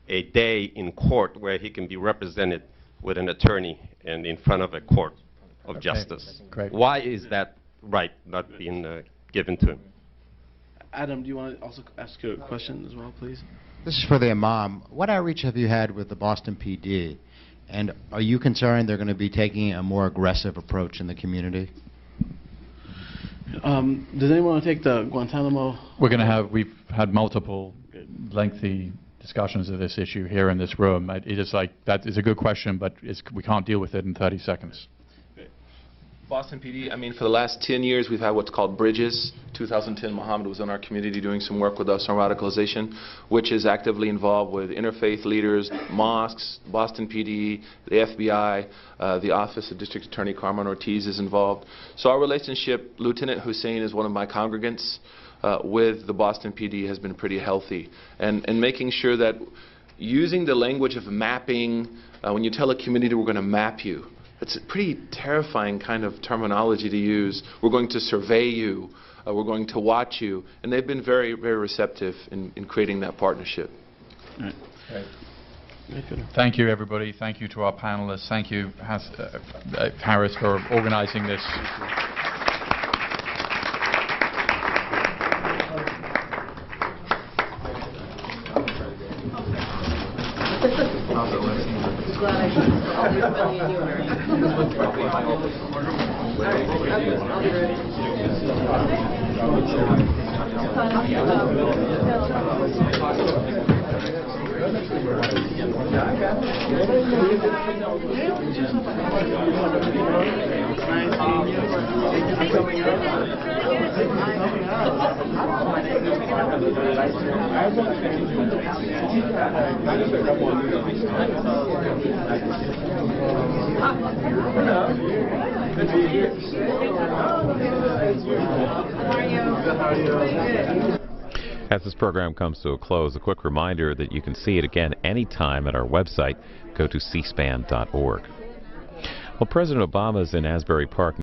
a day in court where he can be represented with an attorney and in front of a court of justice. Great. Why is that right not being given to him? Adam, do you want to also ask your question as well, please? This is for the Imam. What outreach have you had with the Boston PD? And are you concerned they're going to be taking a more aggressive approach in the community? Does anyone want to take the Guantanamo? We've had multiple lengthy discussions of this issue here in this room. It is like, that is a good question, but we can't deal with it in 30 seconds. Boston PD, I mean, for the last 10 years, we've had what's called Bridges. 2010, Mohammed was in our community doing some work with us on radicalization, which is actively involved with interfaith leaders, mosques, Boston PD, the FBI, the Office of District Attorney Carmen Ortiz is involved. So our relationship, Lieutenant Hussein is one of my congregants with the Boston PD has been pretty healthy. And making sure that using the language of mapping, when you tell a community we're going to map you, it's a pretty terrifying kind of terminology to use. We're going to survey you. We're going to watch you. And they've been very, very receptive in creating that partnership. Right. Thank you, everybody. Thank you to our panelists. Thank you, Harris, for organizing this. As this program comes to a close, a quick reminder that you can see it again anytime at our website. Go to cspan.org. Well, President Obama is in Asbury Park